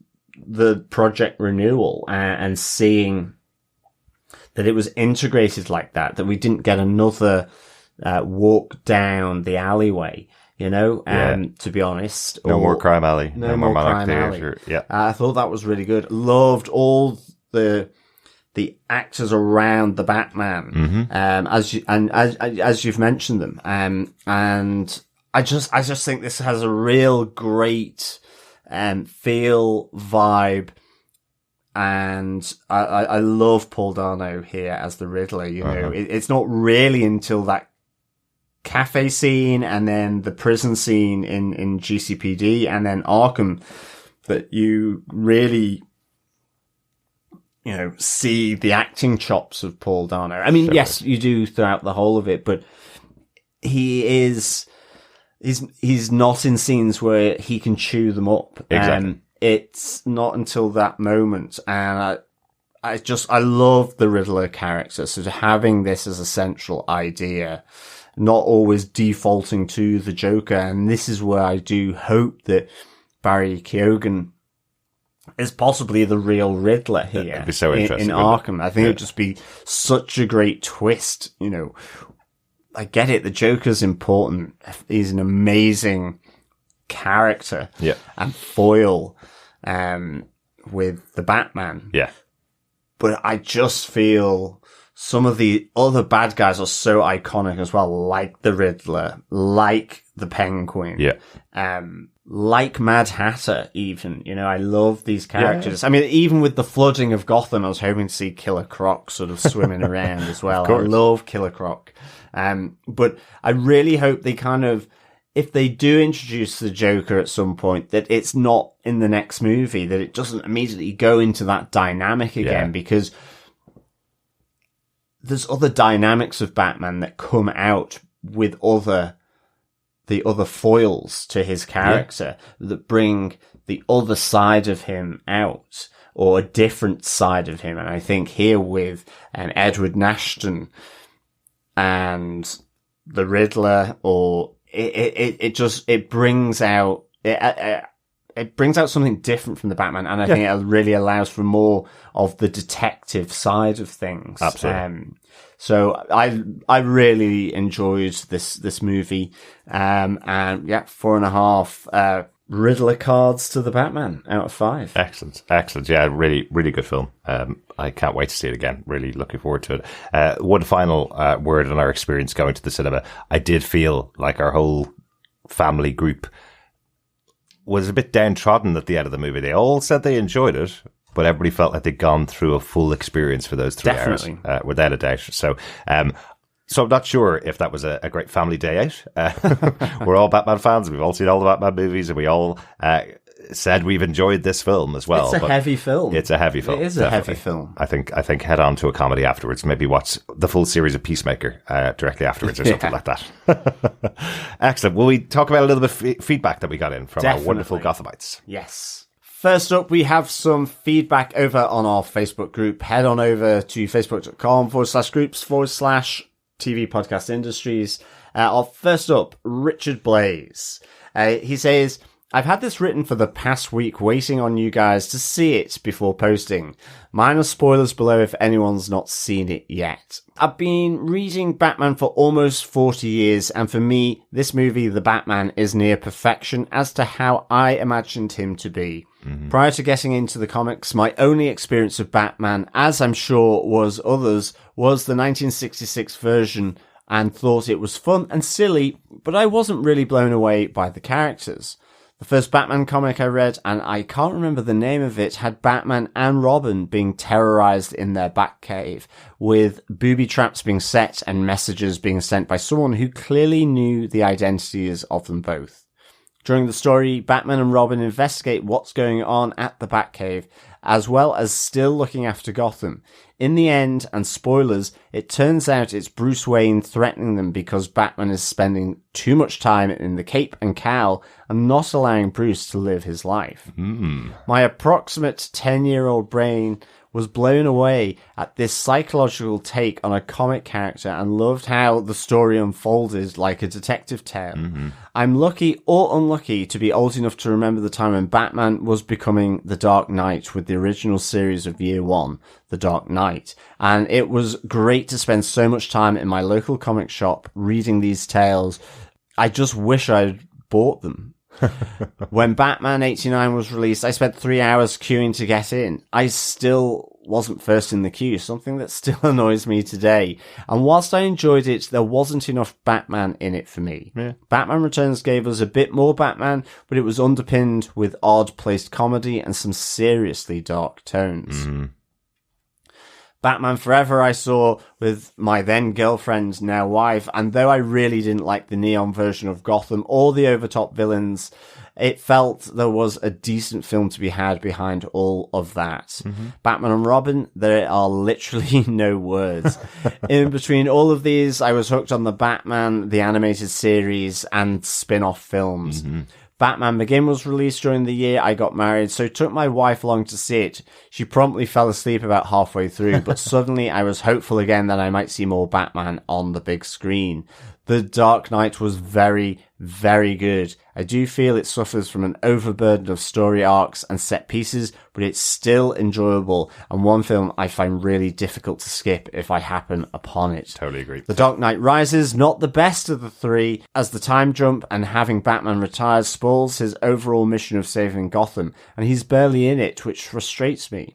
the project renewal and seeing that it was integrated like that, that we didn't get another walk down the alleyway, to be honest. No more Crime Alley. No more Crime Alley. Yeah. I thought that was really good. Loved all the actors around the Batman, as you've mentioned them. And I just think this has a real great, feel, vibe. And I love Paul Dano here as the Riddler. It's not really until that cafe scene and then the prison scene in GCPD and then Arkham that you really, see the acting chops of Paul Dano. I mean, yes, you do throughout the whole of it, but he's not in scenes where he can chew them up. Exactly. It's not until that moment. And I love the Riddler character. So having this as a central idea, not always defaulting to the Joker. And this is where I do hope that Barry Keoghan is possibly the real Riddler here. It'd be so interesting in Arkham. I think it would just be such a great twist. I get it. The Joker's important. He's an amazing character and foil with the Batman. Yeah. But I just feel some of the other bad guys are so iconic as well, like the Riddler, like the Penguin. Yeah. Like Mad Hatter, even. I love these characters. Yeah. I mean, even with the flooding of Gotham, I was hoping to see Killer Croc sort of swimming around as well. I love Killer Croc. But I really hope they if they do introduce the Joker at some point, that it's not in the next movie, that it doesn't immediately go into that dynamic again, because there's other dynamics of Batman that come out with the other foils to his character that bring the other side of him out, or a different side of him. And I think here with Edward Nashton and the Riddler, or it brings out it brings out something different from the Batman, and I think it really allows for more of the detective side of things. Absolutely. So I really enjoyed this movie, and 4.5 Riddler cards to the Batman out of 5. Excellent. Yeah, really, really good film. I can't wait to see it again. Really looking forward to it. One final word on our experience going to the cinema. I did feel like our whole family group was a bit downtrodden at the end of the movie. They all said they enjoyed it, but everybody felt like they'd gone through a full experience for those 3 hours, without a doubt. So I'm not sure if that was a great family day out. We're all Batman fans. We've all seen all the Batman movies, and we all said we've enjoyed this film as well. It's a heavy film. It's a heavy film. It is definitely a heavy film. I think head on to a comedy afterwards. Maybe watch the full series of Peacemaker directly afterwards or something like that. Excellent. Will we talk about a little bit of feedback that we got in from our wonderful Gothamites? Yes. First up, we have some feedback over on our Facebook group. Head on over to facebook.com/groups/TV Podcast Industries. First up, Richard Blaze. He says, I've had this written for the past week, waiting on you guys to see it before posting. Minor spoilers below if anyone's not seen it yet. I've been reading Batman for almost 40 years, and for me, this movie, The Batman, is near perfection as to how I imagined him to be. Mm-hmm. Prior to getting into the comics, my only experience of Batman, as I'm sure was others, was the 1966 version, and thought it was fun and silly, but I wasn't really blown away by the characters. The first Batman comic I read, and I can't remember the name of it, had Batman and Robin being terrorized in their Batcave, with booby traps being set and messages being sent by someone who clearly knew the identities of them both. During the story, Batman and Robin investigate what's going on at the Batcave, as well as still looking after Gotham. In the end, and spoilers, it turns out it's Bruce Wayne threatening them because Batman is spending too much time in the Cape and Cowl and not allowing Bruce to live his life. My approximate 10-year-old brain was blown away at this psychological take on a comic character and loved how the story unfolded like a detective tale. I'm lucky or unlucky to be old enough to remember the time when Batman was becoming the Dark Knight with the original series of Year One, The Dark Knight. And it was great to spend so much time in my local comic shop reading these tales. I just wish I'd bought them. When Batman 89 was released, I spent 3 hours queuing to get in. I still wasn't first in the queue, something that still annoys me today. And whilst I enjoyed it, there wasn't enough Batman in it for me. Yeah. Batman Returns gave us a bit more Batman, but it was underpinned with odd-placed comedy and some seriously dark tones. Batman Forever I saw with my then girlfriend, now wife, and though I really didn't like the neon version of Gotham or the overtop villains, it felt there was a decent film to be had behind all of that. Batman and Robin, there are literally no words. In between all of these, I was hooked on the Batman, the animated series, and spin-off films. Batman Begin was released during the year I got married, so took my wife along to see it. She promptly fell asleep about halfway through, but suddenly I was hopeful again that I might see more Batman on the big screen. The Dark Knight was very, very good. I do feel it suffers from an overburden of story arcs and set pieces, but it's still enjoyable and one film I find really difficult to skip if I happen upon it. Totally agree. The Dark Knight Rises, not the best of the three, as the time jump and having Batman retired spoils his overall mission of saving Gotham, and he's barely in it, which frustrates me.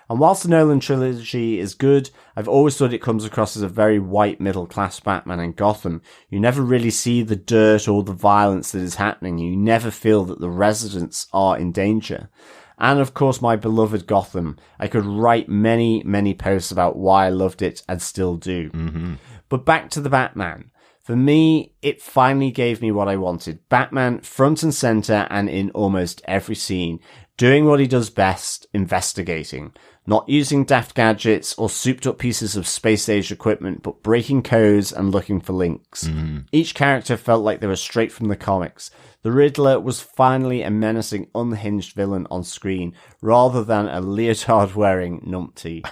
And whilst the Nolan trilogy is good, I've always thought it comes across as a very white middle-class Batman in Gotham. You never really see the dirt or the violence that is happening. You never feel that the residents are in danger. And of course, my beloved Gotham. I could write many, many posts about why I loved it and still do. But back to the Batman. For me, it finally gave me what I wanted. Batman front and center and in almost every scene, doing what he does best, investigating. Not using daft gadgets or souped up pieces of space-age equipment, but breaking codes and looking for links. Each character felt like they were straight from the comics. The Riddler was finally a menacing, unhinged villain on screen, rather than a leotard-wearing numpty.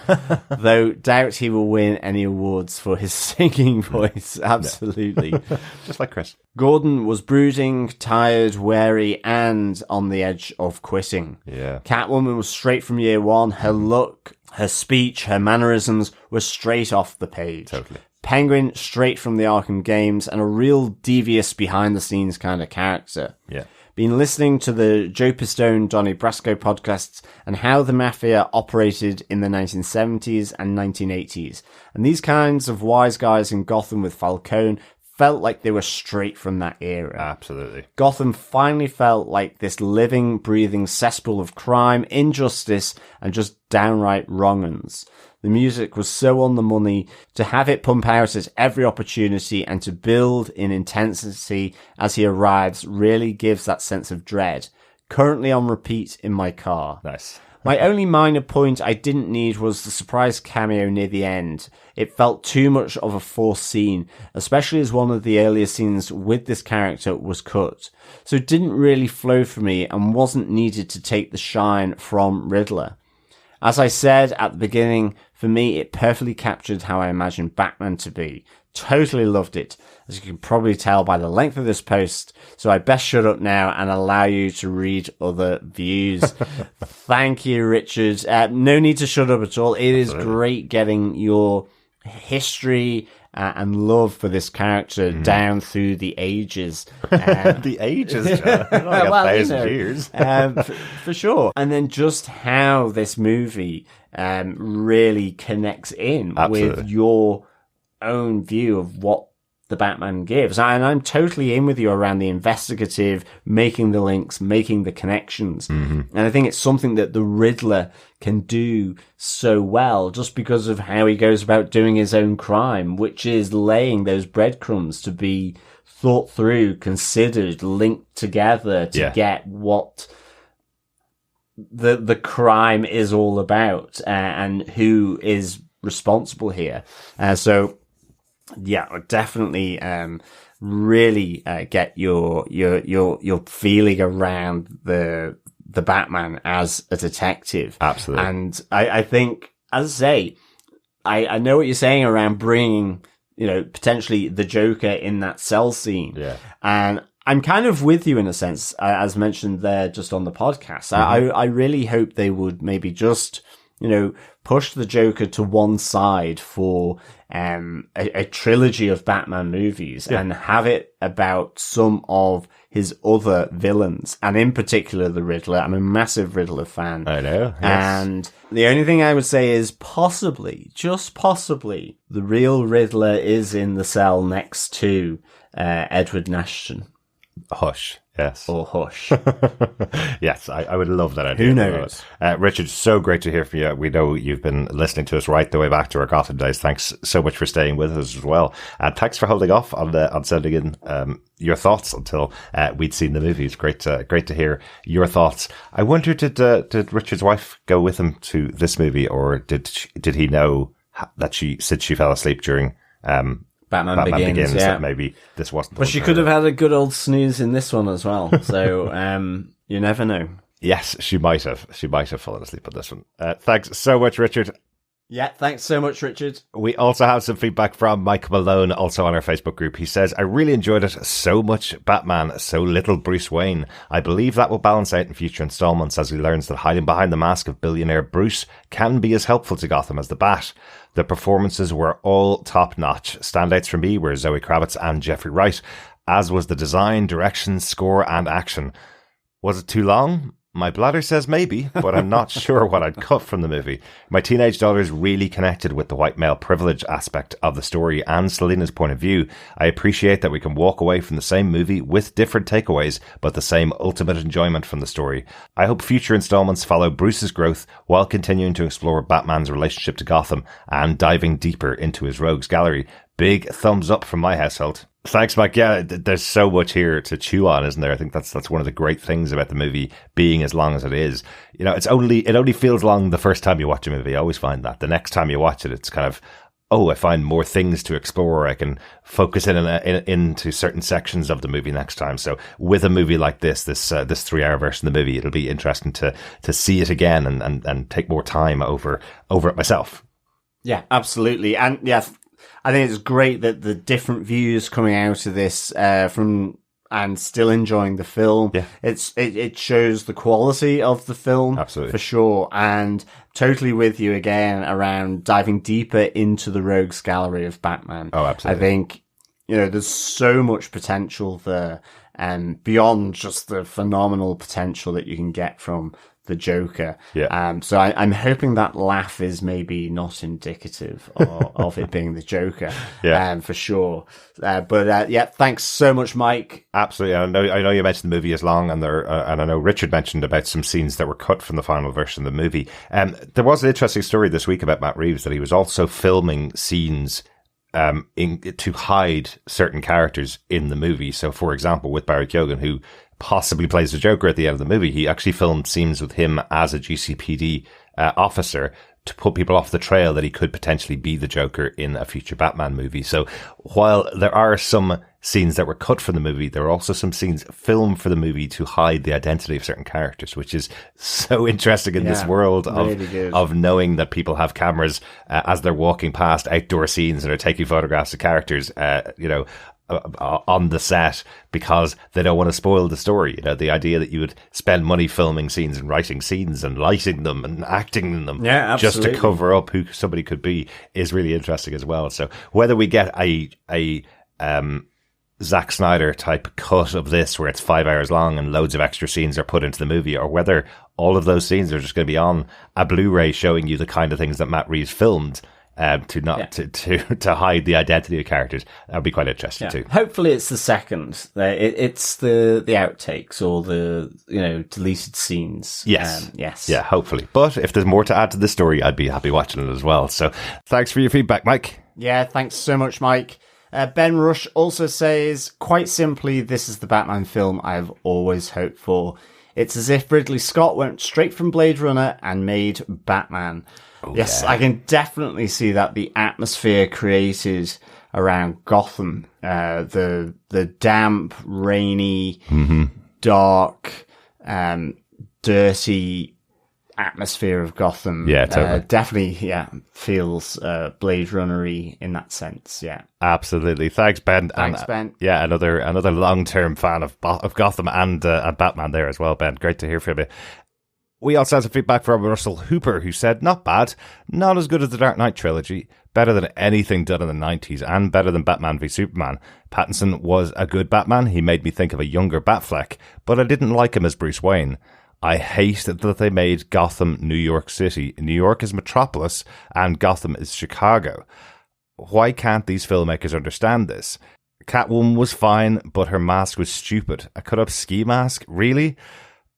Though doubt he will win any awards for his singing voice. Absolutely. Just like Chris. Gordon was brooding, tired, wary, and on the edge of quitting. Yeah. Catwoman was straight from year one. Her look, her speech, her mannerisms were straight off the page. Totally. Penguin, straight from the Arkham games, and a real devious behind-the-scenes kind of character. Yeah. Been listening to the Joe Pistone, Donnie Brasco podcasts and how the Mafia operated in the 1970s and 1980s. And these kinds of wise guys in Gotham with Falcone felt like they were straight from that era. Absolutely. Gotham finally felt like this living, breathing cesspool of crime, injustice, and just downright wrong-uns. The music was so on the money. To have it pump out at every opportunity and to build in intensity as he arrives really gives that sense of dread. Currently on repeat in my car. Nice. My only minor point I didn't need was the surprise cameo near the end. It felt too much of a forced scene, especially as one of the earlier scenes with this character was cut. So it didn't really flow for me and wasn't needed to take the shine from Riddler. As I said at the beginning, for me it perfectly captured how I imagined Batman to be. Totally loved it, as you can probably tell by the length of this post, so I best shut up now and allow you to read other views. Thank you, Richard. No need to shut up at all. It is great getting your history and love for this character down through the ages. The ages, John. Like a thousand years. For sure. And then just how this movie really connects in with your own view of what the Batman gives. And I'm totally in with you around the investigative, making the links, making the connections. And I think it's something that the Riddler can do so well just because of how he goes about doing his own crime, which is laying those breadcrumbs to be thought through, considered, linked together to get what the crime is all about and who is responsible here. So definitely really get your feeling around the Batman as a detective. Absolutely. And I think as I say, I know what you're saying around bringing, potentially the Joker in that cell scene. Yeah. And I'm kind of with you in a sense, as mentioned there just on the podcast. I really hope they would maybe just, push the Joker to one side for a trilogy of Batman movies and have it about some of his other villains, and in particular the Riddler. I'm a massive Riddler fan. I know. Yes. And the only thing I would say is possibly, just possibly, the real Riddler is in the cell next to Edward Nashton. Hush. Yes. Or Hush. Yes, I would love that idea. Who knows? Richard, so great to hear from you. We know you've been listening to us right the way back to our Gotham days. Thanks so much for staying with us as well. And thanks for holding off on sending in your thoughts until we'd seen the movie. It's great to hear your thoughts. I wonder, did Richard's wife go with him to this movie, or did he know that she fell asleep during Batman Begins, yeah. That maybe this wasn't. But she could have had a good old snooze in this one as well. So you never know. Yes, she might have. She might have fallen asleep on this one. Thanks so much, Richard. Yeah, thanks so much, Richard. We also have some feedback from Mike Malone, also on our Facebook group. He says, I really enjoyed it. So much Batman, so little Bruce Wayne. I believe that will balance out in future installments as he learns that hiding behind the mask of billionaire Bruce can be as helpful to Gotham as the Bat. The performances were all top-notch. Standouts for me were Zoe Kravitz and Jeffrey Wright, as was the design, direction, score, and action. Was it too long? My bladder says maybe, but I'm not sure what I'd cut from the movie. My teenage daughters really connected with the white male privilege aspect of the story and Selina's point of view. I appreciate that we can walk away from the same movie with different takeaways, but the same ultimate enjoyment from the story. I hope future installments follow Bruce's growth while continuing to explore Batman's relationship to Gotham and diving deeper into his rogues gallery. Big thumbs up from my household. Thanks, Mike. Yeah, there's so much here to chew on, isn't there? I think that's one of the great things about the movie being as long as it is. It only feels long the first time you watch a movie. I always find that. The next time you watch it, it's kind of, I find more things to explore. I can focus into certain sections of the movie next time. So with a movie like this 3-hour version of the movie, it'll be interesting to see it again and take more time over it myself. Yeah, absolutely. And yeah, I think it's great that the different views coming out of this and still enjoying the film. Yeah. It shows the quality of the film. Absolutely. For sure. And totally with you again around diving deeper into the rogues gallery of Batman. Oh, absolutely. I think, there's so much potential there, and beyond just the phenomenal potential that you can get from the Joker. Yeah. So I'm hoping that laugh is maybe not indicative of it being the Joker. Yeah. For sure. But yeah, thanks so much, Mike. Absolutely. I know you mentioned the movie is long, and I know Richard mentioned about some scenes that were cut from the final version of the movie. There was an interesting story this week about Matt Reeves that he was also filming scenes to hide certain characters in the movie. So, for example, with Barry Keoghan, who possibly plays the Joker at the end of the movie, he actually filmed scenes with him as a GCPD officer to put people off the trail that he could potentially be the Joker in a future Batman movie. So while there are some scenes that were cut from the movie, there are also some scenes filmed for the movie to hide the identity of certain characters, which is so interesting in this world of knowing that people have cameras as they're walking past outdoor scenes and are taking photographs of characters, on the set because they don't want to spoil the story. The idea that you would spend money filming scenes and writing scenes and lighting them and acting in them just to cover up who somebody could be is really interesting as well. So whether we get a Zack Snyder type cut of this where it's 5 hours long and loads of extra scenes are put into the movie, or whether all of those scenes are just going to be on a Blu-ray showing you the kind of things that Matt Reeves filmed, to hide the identity of characters, that'd be quite interesting too. Hopefully, it's the second. It's the outtakes or the deleted scenes. Yes, yeah, hopefully. But if there's more to add to the story, I'd be happy watching it as well. So, thanks for your feedback, Mike. Yeah, thanks so much, Mike. Ben Rush also says, quite simply, this is the Batman film I've always hoped for. It's as if Ridley Scott went straight from Blade Runner and made Batman. Oh, yes, yeah. I can definitely see that. The atmosphere created around Gotham, the damp, rainy, dark, dirty atmosphere of Gotham. Yeah, totally. Definitely, feels Blade Runner-y in that sense, yeah. Absolutely. Thanks, Ben. Thanks, Ben. Yeah, another long-term fan of Gotham and Batman there as well, Ben. Great to hear from you. We also had some feedback from Russell Hooper, who said, not bad, not as good as the Dark Knight trilogy, better than anything done in the 90s, and better than Batman v Superman. Pattinson was a good Batman. He made me think of a younger Batfleck, but I didn't like him as Bruce Wayne. I hate that they made Gotham New York City. New York is Metropolis and Gotham is Chicago. Why can't these filmmakers understand this? Catwoman was fine, but her mask was stupid. A cut-up ski mask? Really?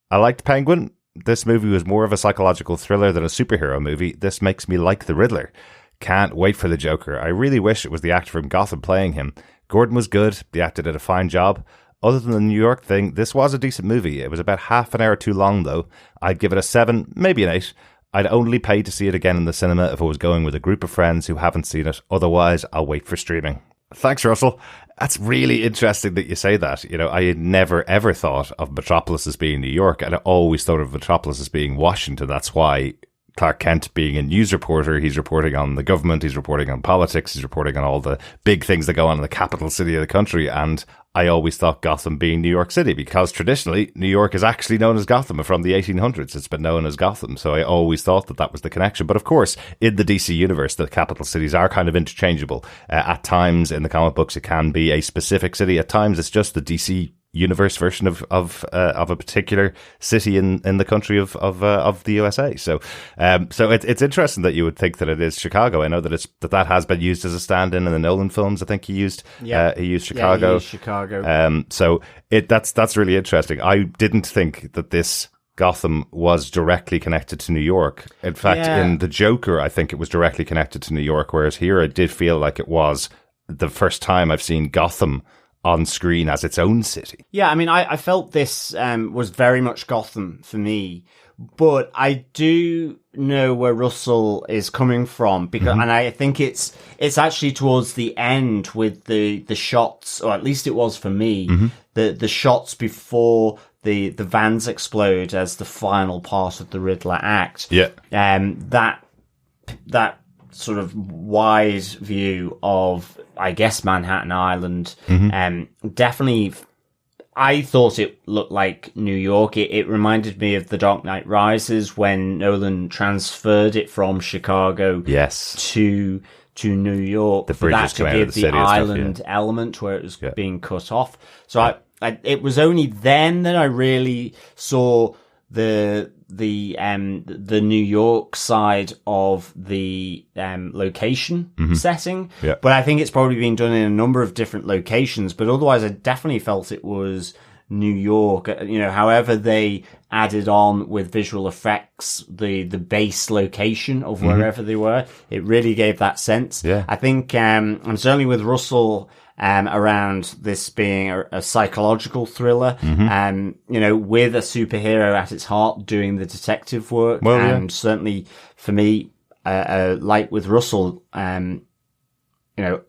I liked Penguin. This movie was more of a psychological thriller than a superhero movie. This makes me like the Riddler. Can't wait for the Joker. I really wish it was the actor from Gotham playing him. Gordon was good. The actor did a fine job. Other than the New York thing, this was a decent movie. It was about half an hour too long, though. I'd give it a 7, maybe an 8. I'd only pay to see it again in the cinema if I was going with a group of friends who haven't seen it. Otherwise, I'll wait for streaming. Thanks, Russell. That's really interesting that you say that. You know, I had never, ever thought of Metropolis as being New York. And I always thought of Metropolis as being Washington. That's why Clark Kent, being a news reporter, he's reporting on the government, he's reporting on politics, he's reporting on all the big things that go on in the capital city of the country. And I always thought Gotham being New York City, because traditionally New York is actually known as Gotham. From the 1800s, it's been known as Gotham. So I always thought that was the connection. But of course, in the DC universe, the capital cities are kind of interchangeable. At times in the comic books, it can be a specific city. At times, it's just the DC universe version of a particular city in the country of the USA. So it's interesting that you would think that it is Chicago. I know that that has been used as a stand-in the Nolan films. I think he used Chicago. Yeah, he used Chicago. So that's really interesting. I didn't think that this Gotham was directly connected to New York. In fact, in The Joker, I think it was directly connected to New York, whereas here I did feel like it was the first time I've seen Gotham on screen as its own city. Yeah, I mean, I felt this was very much Gotham for me, but I do know where Russell is coming from, because, and I think it's actually towards the end with the shots, or at least it was for me, the shots before the vans explode as the final part of the Riddler act. Yeah, that sort of wide view of, I guess, Manhattan Island. Definitely, I thought it looked like New York. It reminded me of The Dark Knight Rises when Nolan transferred it from Chicago to New York. The bridges to give the island element where it was being cut off. So it was only then that I really saw the New York side of the location setting. Yeah. But I think it's probably been done in a number of different locations. But otherwise, I definitely felt it was New York. You know, however they added on with visual effects, the base location of wherever they were, it really gave that sense. Yeah. I think, I'm certainly with Russell around this being a psychological thriller, you know, with a superhero at its heart doing the detective work. And certainly for me, like with Russell, you know,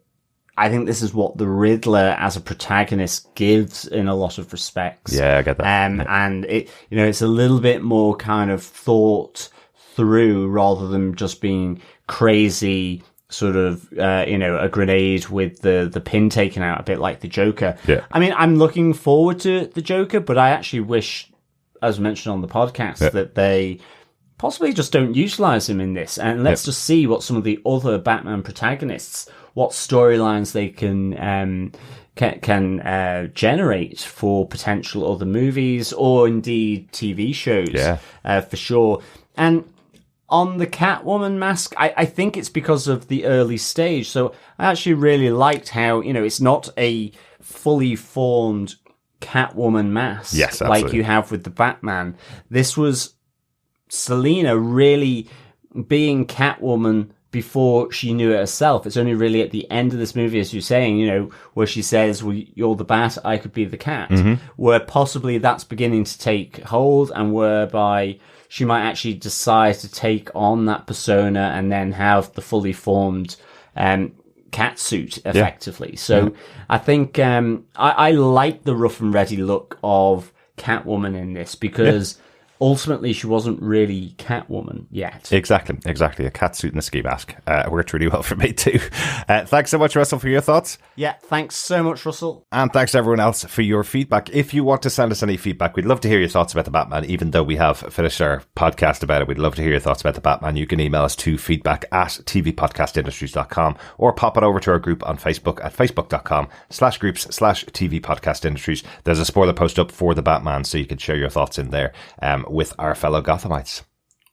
I think this is what the Riddler as a protagonist gives in a lot of respects. Yeah, I get that. And it, you know, it's a little bit more kind of thought through rather than just being crazy, sort of, you know, a grenade with the pin taken out, a bit like the Joker. Yeah. I mean, I'm looking forward to the Joker, but I actually wish, as mentioned on the podcast, that they possibly just don't utilize him in this, and let's just see what some of the other Batman protagonists, what storylines they can generate for potential other movies or indeed TV shows, for sure. And on the Catwoman mask, I think it's because of the early stage. So I actually really liked how, you know, it's not a fully formed Catwoman mask like you have with the Batman. This was Selina really being Catwoman before she knew it herself. It's only really at the end of this movie, as you're saying, you know, where she says, well, you're the bat, I could be the cat, where possibly that's beginning to take hold, and whereby she might actually decide to take on that persona and then have the fully formed cat suit effectively. So I think I like the rough and ready look of Catwoman in this, because ultimately she wasn't really Catwoman yet. Exactly. A cat suit and a ski mask. Worked really well for me too. Thanks so much, Russell, for your thoughts. Yeah, thanks so much, Russell. And thanks to everyone else for your feedback. If you want to send us any feedback, we'd love to hear your thoughts about the Batman. Even though we have finished our podcast about it, we'd love to hear your thoughts about the Batman. You can email us to feedback@tvpodcastindustries.com or pop it over to our group on Facebook at facebook.com/groups/tvpodcastindustries. There's a spoiler post up for the Batman, so you can share your thoughts in there with our fellow Gothamites.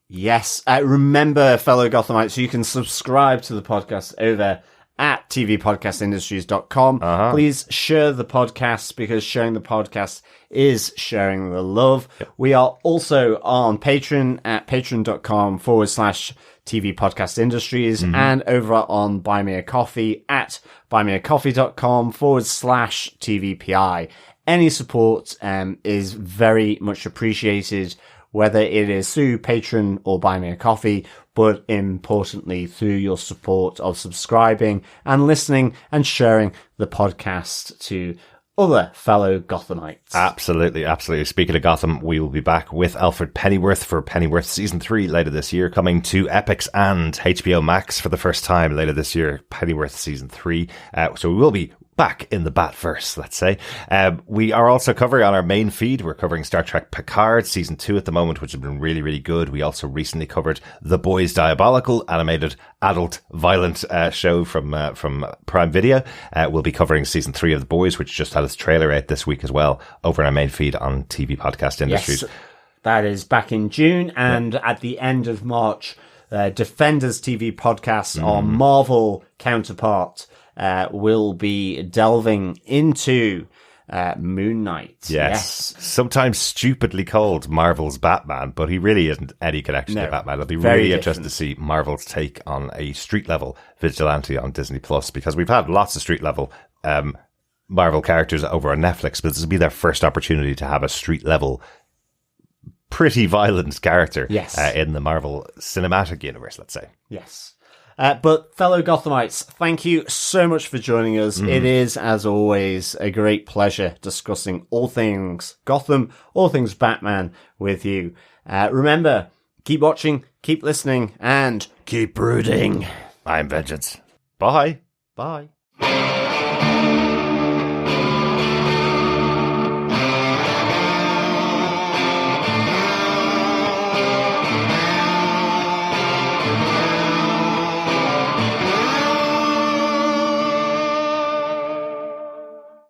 Yes. Remember, fellow Gothamites, you can subscribe to the podcast over at tvpodcastindustries.com. Please share the podcast, because sharing the podcast is sharing the love. Yep. We are also on Patreon at patreon.com/tvpodcastindustries and over on Buy Me a Coffee at buymeacoffee.com/tvpi. Any support is very much appreciated, whether it is through Patreon or Buy Me a Coffee, but importantly through your support of subscribing and listening and sharing the podcast to other fellow Gothamites. Absolutely. Speaking of Gotham, we will be back with Alfred Pennyworth for Pennyworth Season 3 later this year, coming to Epix and HBO Max for the first time later this year, Pennyworth Season 3. So we will be back in the Batverse, let's say. We are also covering on our main feed, we're covering Star Trek Picard Season 2 at the moment, which has been really, really good. We also recently covered The Boys Diabolical, animated adult violent show from Prime Video. We'll be covering Season 3 of The Boys, which just had its trailer out this week as well, over on our main feed on TV Podcast Industries. Yes, that is back in June, and at the end of March, Defenders TV podcast, our Marvel counterpart, will be delving into Moon Knight. Yes. Sometimes stupidly called Marvel's Batman, but he really isn't any connection to Batman. It'll be really interesting to see Marvel's take on a street-level vigilante on Disney+, because we've had lots of street-level Marvel characters over on Netflix, but this will be their first opportunity to have a street-level, pretty violent character in the Marvel cinematic universe, let's say. Yes. But fellow Gothamites, thank you so much for joining us. It is, as always, a great pleasure discussing all things Gotham, all things Batman with you. Remember, keep watching, keep listening, and keep brooding. I'm Vengeance. Bye. Bye.